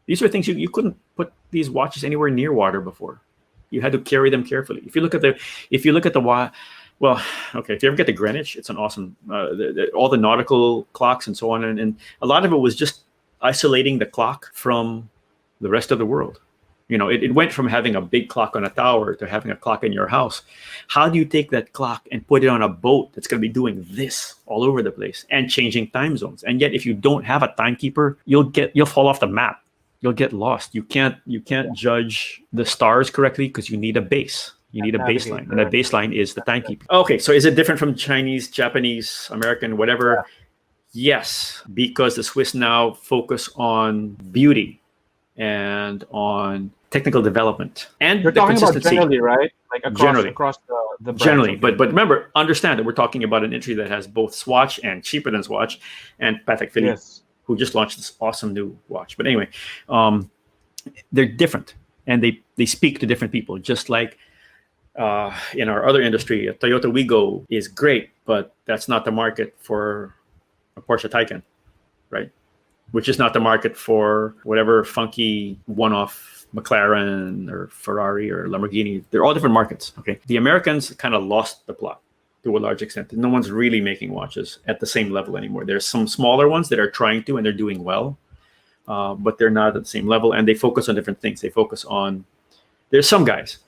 These are things you couldn't put these watches anywhere near water before. You had to carry them carefully. If you look at the well, okay. If you ever get to Greenwich, it's an awesome. All the nautical clocks and so on, and a lot of it was just isolating the clock from the rest of the world. It went from having a big clock on a tower to having a clock in your house. How do you take that clock and put it on a boat that's going to be doing this all over the place and changing time zones? And yet, if you don't have a timekeeper, you'll fall off the map. You'll get lost. You can't judge the stars correctly because you need a base. You need a Navigate, baseline, and that baseline is the timekeeper. Okay, so is it different from Chinese, Japanese, American, Yeah. whatever? Yes, because the Swiss now focus on beauty and on technical development and You're the talking about consistency. generally, right? Like Generally. across the brands. Generally, Okay. but remember, understand that we're talking about an industry that has both Swatch and cheaper than Swatch, and Patek Philippe, Yes. who just launched this awesome new watch. But anyway, they're different, and they speak to different people. Just like in our other industry, a Toyota Wigo is great, but that's not the market for a Porsche Taycan, right? Which is not the market for whatever funky one-off McLaren or Ferrari or Lamborghini. They're all different markets. Okay, the Americans kind of lost the plot to a large extent. No one's really making watches at the same level anymore. There's some smaller ones that are trying to, and they're doing well, but they're not at the same level. And they focus on different things. They focus on. There's some guys.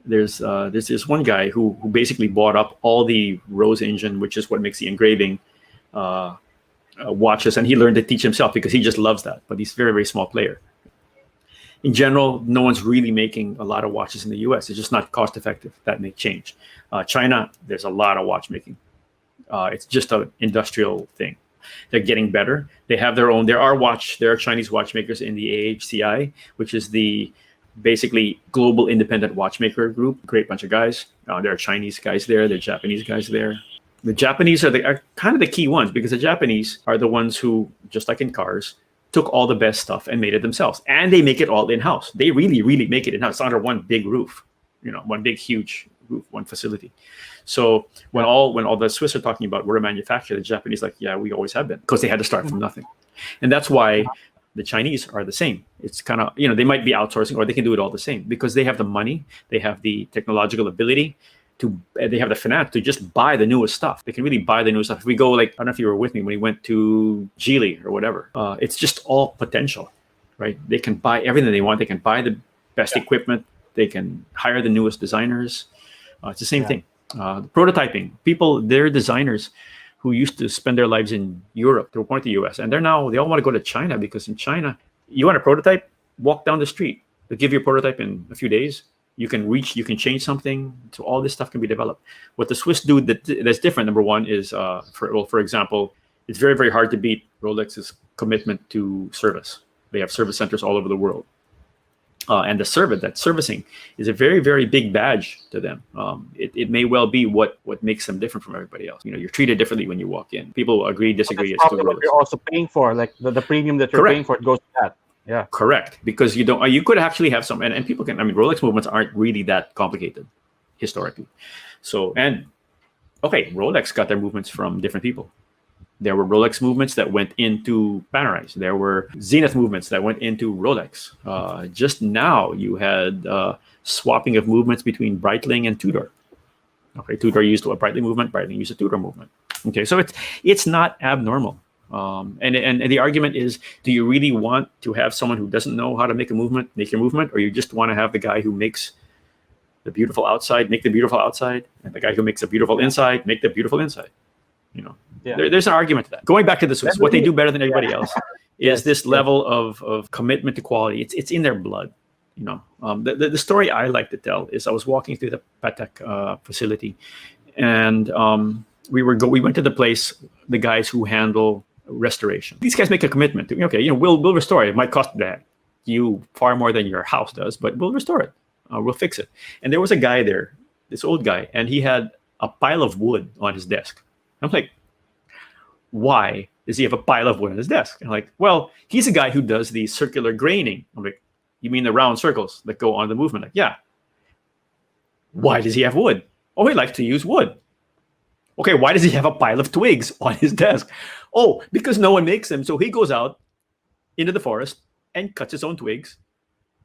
There's this one guy who basically bought up all the Rose engine, which is what makes the engraving. Watches, and he learned to teach himself because he just loves that, but he's a very, very small player. In general, no one's really making a lot of watches in the US. It's just not cost effective. That may change. China, there's a lot of watchmaking. It's just an industrial thing. They're getting better. They have their own. There are Chinese watchmakers in the AHCI, which is the basically global independent watchmaker group. Great bunch of guys. There are Chinese guys there. There are Japanese guys there. The Japanese are kind of the key ones because the Japanese are the ones who, just like in cars, took all the best stuff and made it themselves, and they make it all in house. They really, really make it in house. It's under one big roof, one big, huge roof, one facility. So when all the Swiss are talking about we're a manufacturer, the Japanese like, yeah, we always have been, because they had to start from nothing, and that's why the Chinese are the same. It's kind of they might be outsourcing, or they can do it all the same because they have the money, they have the technological ability. They have the finance to just buy the newest stuff. They can really buy the newest stuff. If we go, like, I don't know if you were with me when we went to Geely or whatever, it's just all potential, right? They can buy everything they want. They can buy the best equipment. They can hire the newest designers. It's the same thing. Prototyping, they're designers who used to spend their lives in Europe to point to the US, and they all want to go to China, because in China, you want a prototype, walk down the street. They'll give you a prototype in a few days. You can change something. So all this stuff can be developed. What the Swiss do that's different, number one, is for example, it's very, very hard to beat Rolex's commitment to service. They have service centers all over the world. And that servicing is a very, very big badge to them. It may well be what makes them different from everybody else. You're treated differently when you walk in. People agree, disagree. That's probably what you're also paying for, like the premium that you're paying for, it goes to that. Yeah, correct. Because you could actually have some, and people can. I mean, Rolex movements aren't really that complicated historically. So, Rolex got their movements from different people. There were Rolex movements that went into Panerai. There were Zenith movements that went into Rolex. Just now, you had swapping of movements between Breitling and Tudor. Okay, Tudor used a Breitling movement. Breitling used a Tudor movement. Okay, so it's not abnormal. And the argument is, do you really want to have someone who doesn't know how to make your movement, or you just want to have the guy who makes the beautiful outside make the beautiful outside, and the guy who makes the beautiful inside make the beautiful inside? There's an argument to that. Going back to the Swiss, what they do better than everybody else is this level of commitment to quality. It's in their blood. The story I like to tell is I was walking through the Patek facility, and we went to the place, the guys who handle restoration. These guys make a commitment to, we'll restore it. It might cost you far more than your house does, but we'll restore it. We'll fix it. And there was a guy there, this old guy, and he had a pile of wood on his desk. I'm like, why does he have a pile of wood on his desk? And I'm like, well, he's a guy who does the circular graining. I'm like, you mean the round circles that go on the movement? Like, yeah. Why does he have wood? Oh, he likes to use wood. Okay, why does he have a pile of twigs on his desk? Oh, because no one makes them. So he goes out into the forest and cuts his own twigs,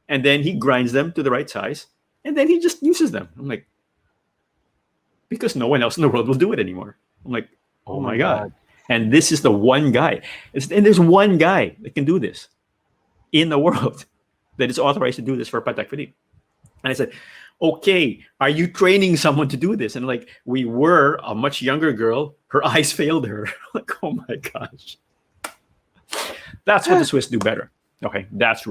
and then he grinds them to the right size, and then he just uses them. I'm like, because no one else in the world will do it anymore. I'm like, oh my God. And this is the one guy. And there's one guy that can do this in the world that is authorized to do this for Patek Philippe. And I said, okay, are you training someone to do this? And like, we were a much younger girl. Her eyes failed her. Like, oh my gosh. That's what the Swiss do better. Okay, that's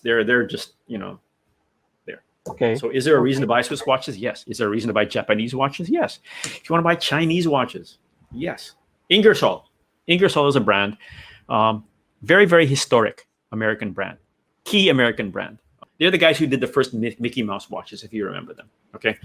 they're just, there. Okay. So is there a reason to buy Swiss watches? Yes. Is there a reason to buy Japanese watches? Yes. If you want to buy Chinese watches, yes. Ingersoll is a brand, very, very historic American brand, key American brand. They're the guys who did the first Mickey Mouse watches, if you remember them. Okay,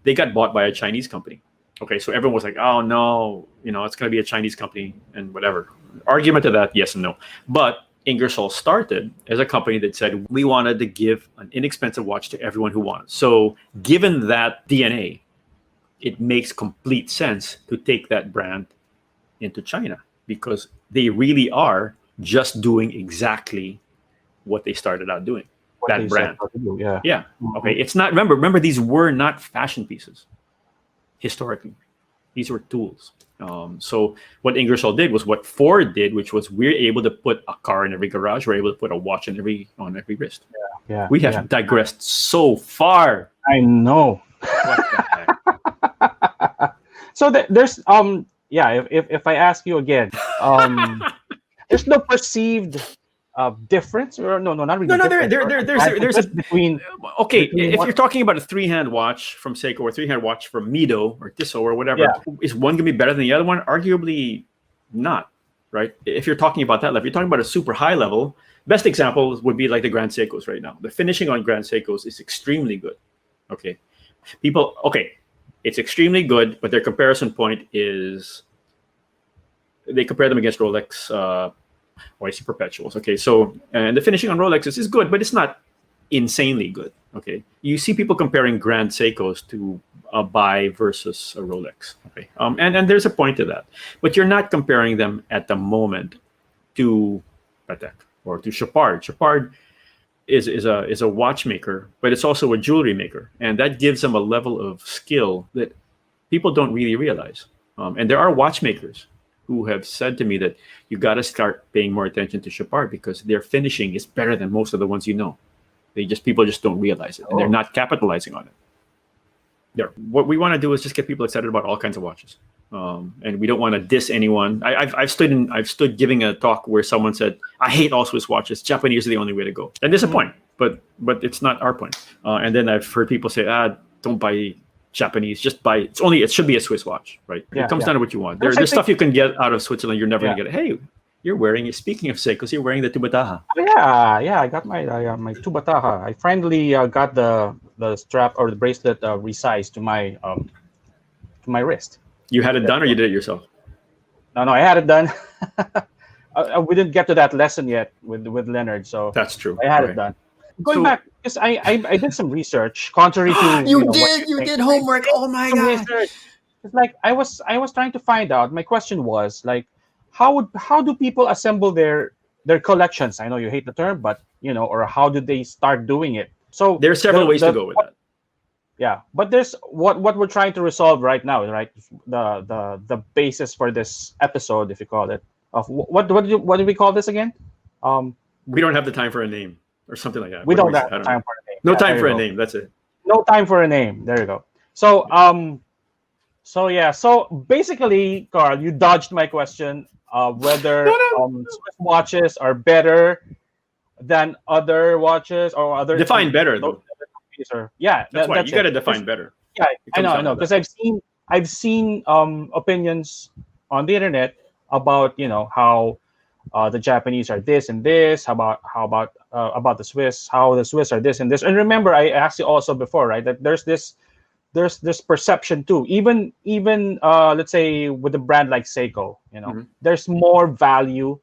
they got bought by a Chinese company. Okay, so everyone was like, "Oh no, it's going to be a Chinese company and whatever." Argument to that, yes and no. But Ingersoll started as a company that said we wanted to give an inexpensive watch to everyone who wanted. So, given that DNA, it makes complete sense to take that brand into China, because they really are just doing exactly what they started out doing. That brand. Yeah. Okay. It's not, remember, these were not fashion pieces historically. These were tools. So what Ingersoll did was what Ford did, which was we're able to put a car in every garage. We're able to put a watch on every wrist. Yeah. We have digressed so far. I know. What the heck? So there's if I ask you again, there's no perceived difference, or no, not really. No, there's a between. Okay, if you're talking about a three-hand watch from Seiko or three-hand watch from Mido or Tissot or whatever, is one going to be better than the other one? Arguably not, right? If you're talking about that level, if you're talking about a super high level, best example would be like the Grand Seikos right now. The finishing on Grand Seikos is extremely good. Okay, it's extremely good, but their comparison point is they compare them against Rolex Oh, I see perpetuals. Okay, so and the finishing on Rolexes is good, but it's not insanely good. Okay, you see people comparing Grand Seikos to a buy versus a Rolex. Okay, and there's a point to that, but you're not comparing them at the moment to Patek or to Chopard. Chopard is a watchmaker, but it's also a jewelry maker, and that gives them a level of skill that people don't really realize. And there are watchmakers who have said to me that you got to start paying more attention to Chopard because their finishing is better than most of the ones you know. People just don't realize it, and they're not capitalizing on it. What we want to do is just get people excited about all kinds of watches, and we don't want to diss anyone. I've stood giving a talk where someone said, "I hate all Swiss watches. Japanese are the only way to go," and there's a point, but it's not our point. And then I've heard people say, "Don't buy Japanese. Just buy. It should be a Swiss watch, right? Yeah, it comes yeah. down to what you want. There's stuff you can get out of Switzerland. You're never gonna get it. Hey, you're wearing. Speaking of Seikos, you're wearing the Tubataha. Yeah. I got my Tubataha. I finally got the strap or the bracelet resized to my wrist. You had it done, or you did it yourself? No, I had it done. We didn't get to that lesson yet with Leonard, so That's true. I had it done. Going back, because I did some research, contrary to you did homework. Oh my god! Research. It's like I was trying to find out. My question was like, how do people assemble their collections? I know you hate the term, but or how do they start doing it? So there are several ways to go with that. Yeah, but there's what we're trying to resolve right now, right? The basis for this episode, if you call it, of what do we call this again? We don't have the time for a name or something like that. We don't have time for a name. No time for a name. That's it. No time for a name. There you go. So So basically, Carl, you dodged my question. Whether Swiss watches are better than other watches or other define better though. That's why you got to define better. Yeah, I know because I've seen opinions on the internet about how the Japanese are this and this, how about the Swiss, how the Swiss are this and this. And remember, I asked you also before, right, that there's this perception too. Even let's say with a brand like Seiko, there's more value,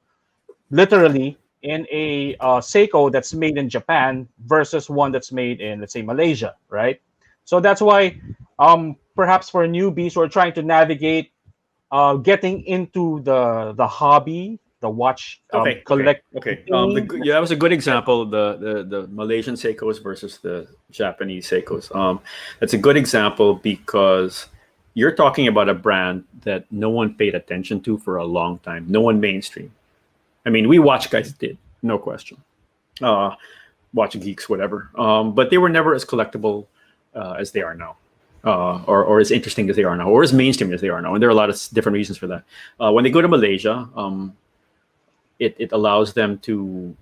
literally, in a Seiko that's made in Japan versus one that's made in, let's say, Malaysia, right? So that's why, perhaps for newbies who are trying to navigate, getting into the hobby, the watch collect. Okay. That was a good example. The Malaysian Seikos versus the Japanese Seikos. That's a good example because you're talking about a brand that no one paid attention to for a long time. No one mainstream. I mean, we watch guys did, no question. Watch geeks, whatever. But they were never as collectible as they are now. Or as interesting as they are now, or as mainstream as they are now. And there are a lot of different reasons for that. When they go to Malaysia, it allows them to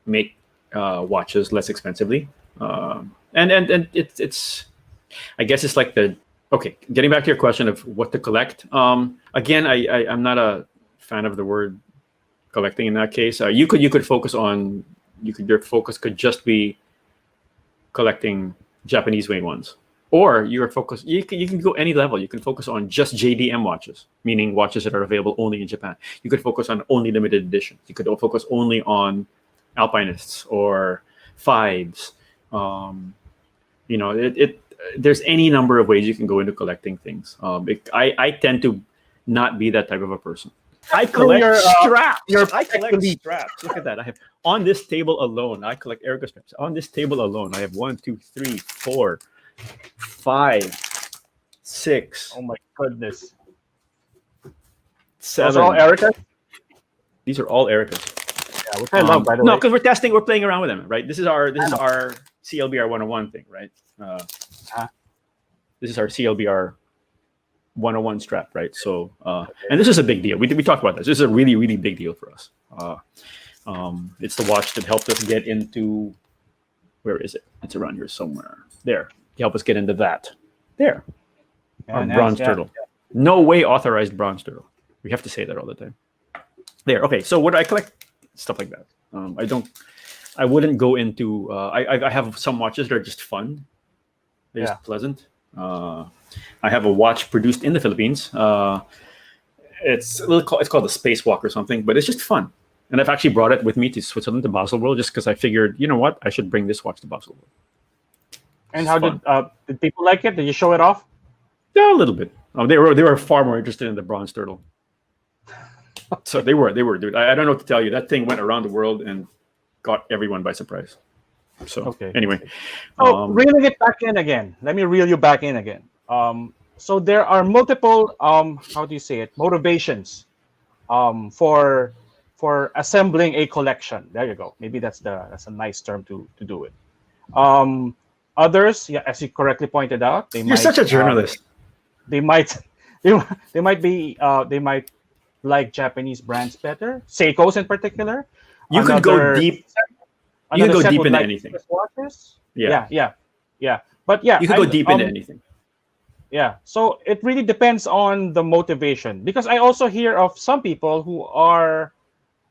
make watches less expensively. And it's I guess it's like getting back to your question of what to collect. Again, I'm not a fan of the word collecting in that case. You could focus on, your focus could just be collecting Japanese made ones. Or your focus, you can go any level. You can focus on just JDM watches, meaning watches that are available only in Japan. You could focus on only limited editions. You could focus only on Alpinists or Fives. There's any number of ways you can go into collecting things. I tend to not be that type of a person. I collect straps. I collect straps. Look at that. I have on this table alone. I collect Erica straps. On this table alone, I have 1, 2, 3, 4, 5, 6. Oh my goodness. 7. Those are all Erica? These are all Ericas. Yeah, which I love, by the way. No, because we're playing around with them, right? This is our CLBR 101 thing, right? This is our CLBR 101 strap, right? So, and this is a big deal. We talked about this. This is a really, really big deal for us. It's the watch that helped us get into, where is it? It's around here somewhere. There. Help us get into that. There. Our bronze turtle. Yeah. No way authorized bronze turtle. We have to say that all the time. There. Okay. So what do I collect? Stuff like that. I wouldn't go into, I have some watches that are just fun. They're just pleasant. I have a watch produced in the Philippines. It's called the Spacewalk or something, but it's just fun. And I've actually brought it with me to Switzerland, to Baselworld, just because I figured, you know what, I should bring this watch to Baselworld. And It's how fun. did people like it? Did you show it off? Yeah, a little bit. They were far more interested in the bronze turtle. So they were, dude. I don't know what to tell you. That thing went around the world and got everyone by surprise. So Okay. anyway, So reeling it back in again. Let me reel you back in again. So there are multiple how do you say it, motivations for assembling a collection. There you go. Maybe that's a nice term to do it. Others, yeah, as you correctly pointed out, you're such a journalist. They might they might be they might like Japanese brands better, Seiko's in particular. You could go deep. You can Another go set deep would into like anything. wristwatches. Yeah. Yeah. But yeah, You could go deep into anything. yeah. So it really depends on the motivation, because I also hear of some people who are.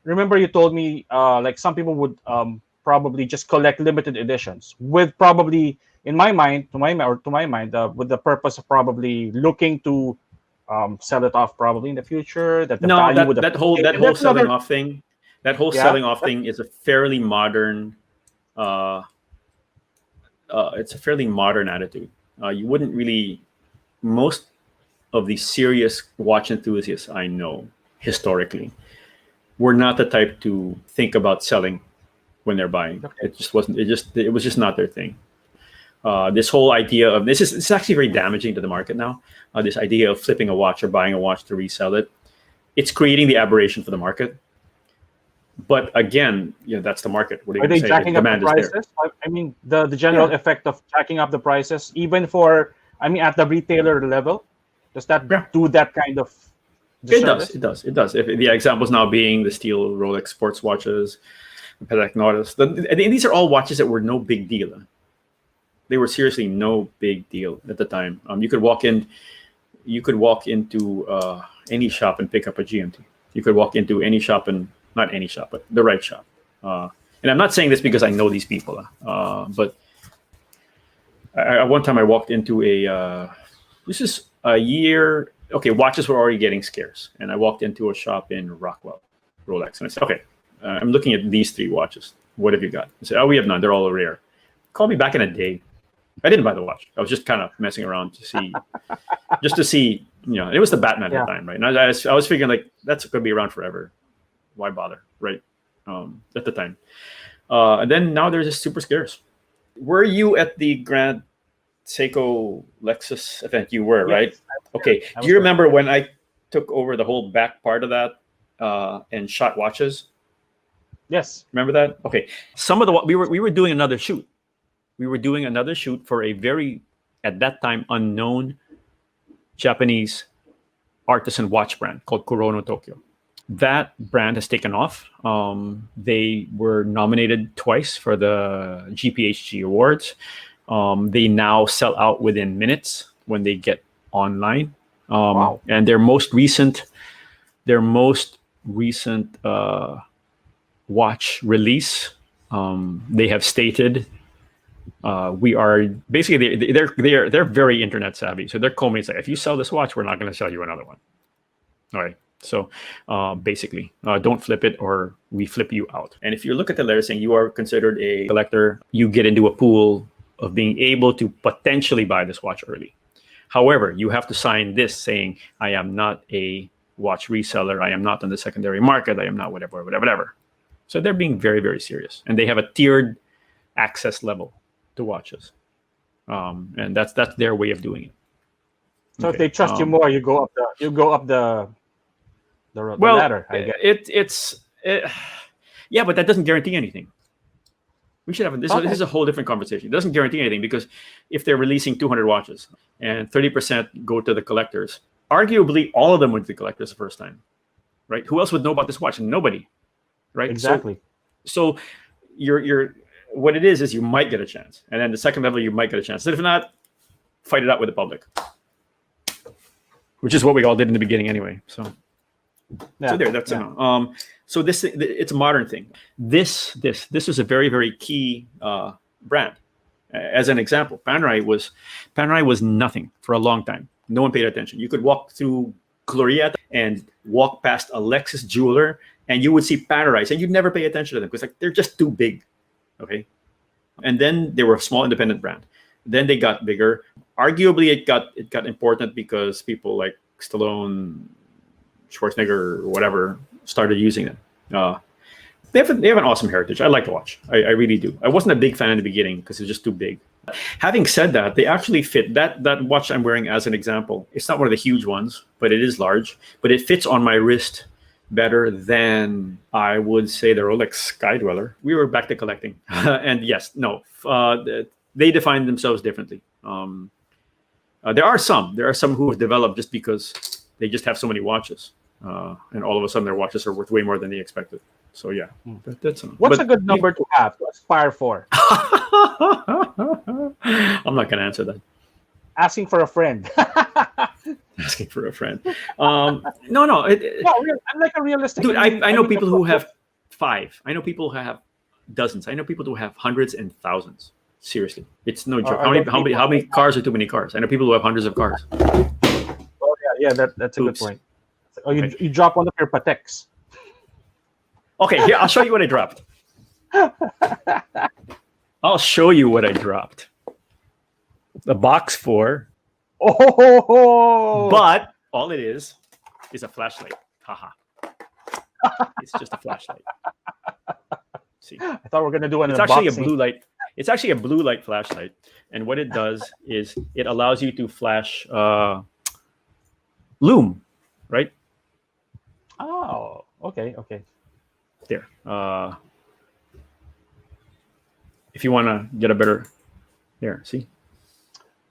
Remember, you told me like some people would probably just collect limited editions with probably, in my mind, to my mind, with the purpose of probably looking to sell it off probably in the future. That the No, value would that whole appreciate. And that whole that's another. selling off thing, Yeah. is a fairly modern. Uh, it's a fairly modern attitude. You wouldn't really. Most of the serious watch enthusiasts I know historically were not the type to think about selling when they're buying. Okay. It just wasn't. It was just not their thing. This whole idea of it's actually very damaging to the market now. This idea of flipping a watch or buying a watch to resell it, it's creating the aberration for the market. But again, that's the market. What Are they say? jacking up the Demand is there. prices? I mean, the general effect of jacking up the prices, even for, I mean, at the retailer level, does that do that kind of disservice? It does. If the examples now being the steel Rolex sports watches, the Patek Nautilus, these are all watches that were no big deal. They were seriously no big deal at the time. You could walk into any shop and pick up a GMT. You could walk into any shop, and not any shop, but the right shop. And I'm not saying this because I know these people, but one time I walked into this is a year. Okay, watches were already getting scarce, and I walked into a shop in Rockwell, Rolex, and I said, "Okay, I'm looking at these 3 watches. What have you got?" I said, "Oh, we have none. They're all rare." Call me back in a day. I didn't buy the watch. I was just kind of messing around to see, just to see. It was the Batman at the time, right? And I was figuring like that's going to be around forever. Why bother, right? At the time, and then now they're just super scarce. Were you at the Grand Seiko Lexus event? You were, right? Okay. Do you remember when I took over the whole back part of that and shot watches? Yes. Remember that? Okay. Some of the we were doing another shoot. We were doing another shoot for a very, at that time, unknown Japanese artisan watch brand called Kurono Tokyo. That brand has taken off. They were nominated twice for the GPHG awards. They now sell out within minutes when they get online. Wow. And their most recent watch release, they have stated, we are basically they're very internet savvy. So their comment is like, if you sell this watch, we're not going to sell you another one. All right. So basically, don't flip it or we flip you out. And if you look at the letter saying you are considered a collector, you get into a pool of being able to potentially buy this watch early. However, you have to sign this saying, I am not a watch reseller. I am not on the secondary market. I am not whatever. So they're being very, very serious. And they have a tiered access level to watches. And that's their way of doing it. So if they trust you more, you go up the ladder. I guess. Yeah, but that doesn't guarantee anything. We should have this is a whole different conversation. It doesn't guarantee anything because if they're releasing 200 watches and 30% go to the collectors, arguably all of them went to the collectors the first time, right? Who else would know about this watch? Nobody, right? Exactly. So you're what it is you might get a chance, and then the second level you might get a chance. And if not, fight it out with the public, which is what we all did in the beginning anyway. So. Yeah, so there, that's so it's a modern thing. This is a very, very key brand. As an example, Panerai was nothing for a long time. No one paid attention. You could walk through Glorieta and walk past a Lexus jeweler and you would see Panerais, and you'd never pay attention to them because like they're just too big. Okay, and then they were a small independent brand. Then they got bigger. Arguably, it got important because people like Stallone, Schwarzenegger, or whatever started using them. They have an awesome heritage. I like the watch. I really do. I wasn't a big fan in the beginning because it's just too big. Having said that, they actually fit. That watch I'm wearing as an example, it's not one of the huge ones, but it is large. But it fits on my wrist better than I would say the Rolex Skydweller. We were back to collecting. And yes, no, they define themselves differently. There are some who have developed just because they just have so many watches. And all of a sudden their watches are worth way more than they expected. So yeah, that's what's a good number to have to aspire for? I'm not going to answer that. Asking for a friend. Asking for a friend. No. I'm like a realistic. Dude, I know people who have 5. I know people who have dozens. I know people who have hundreds and thousands. Seriously, it's no joke. How many cars are too many cars? I know people who have hundreds of cars. Oh yeah, that's a good point. Oh, you drop one of your Pateks. Okay, here I'll show you what I dropped. I'll show you what I dropped. The box 4. Oh, but all it is a flashlight. Haha. It's just a flashlight. See, I thought we were gonna do an unboxing. Actually a blue light. It's actually a blue light flashlight, and what it does is it allows you to flash lume, right? Oh, okay. There. If you want to get a better, there. See.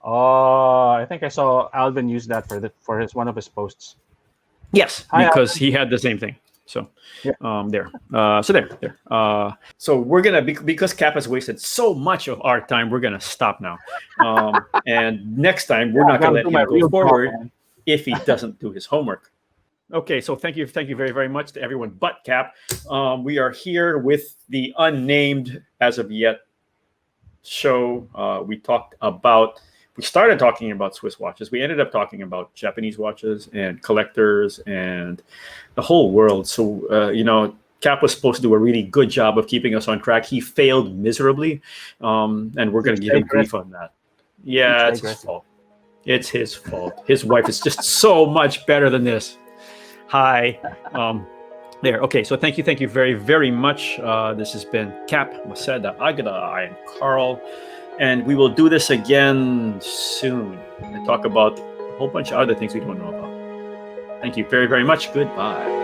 I think I saw Alvin use that for one of his posts. Yes, because he had the same thing. So, yeah. There. So there. So we're gonna because Cap has wasted so much of our time. We're gonna stop now. And next time we're not gonna let him go forward if he doesn't do his homework. Okay, so thank you very, very much to everyone but Cap. We are here with the unnamed as of yet show. We started talking about Swiss watches. We ended up talking about Japanese watches and collectors and the whole world. So, Cap was supposed to do a really good job of keeping us on track. He failed miserably, and we're going to give him grief on that. Yeah, it's his fault. It's his fault. His wife is just so much better than this. Hi. There. Okay, so thank you very, very much. This has been Cap, Maceda, Agada. I am Carl. And we will do this again soon and talk about a whole bunch of other things we don't know about. Thank you very, very much. Goodbye.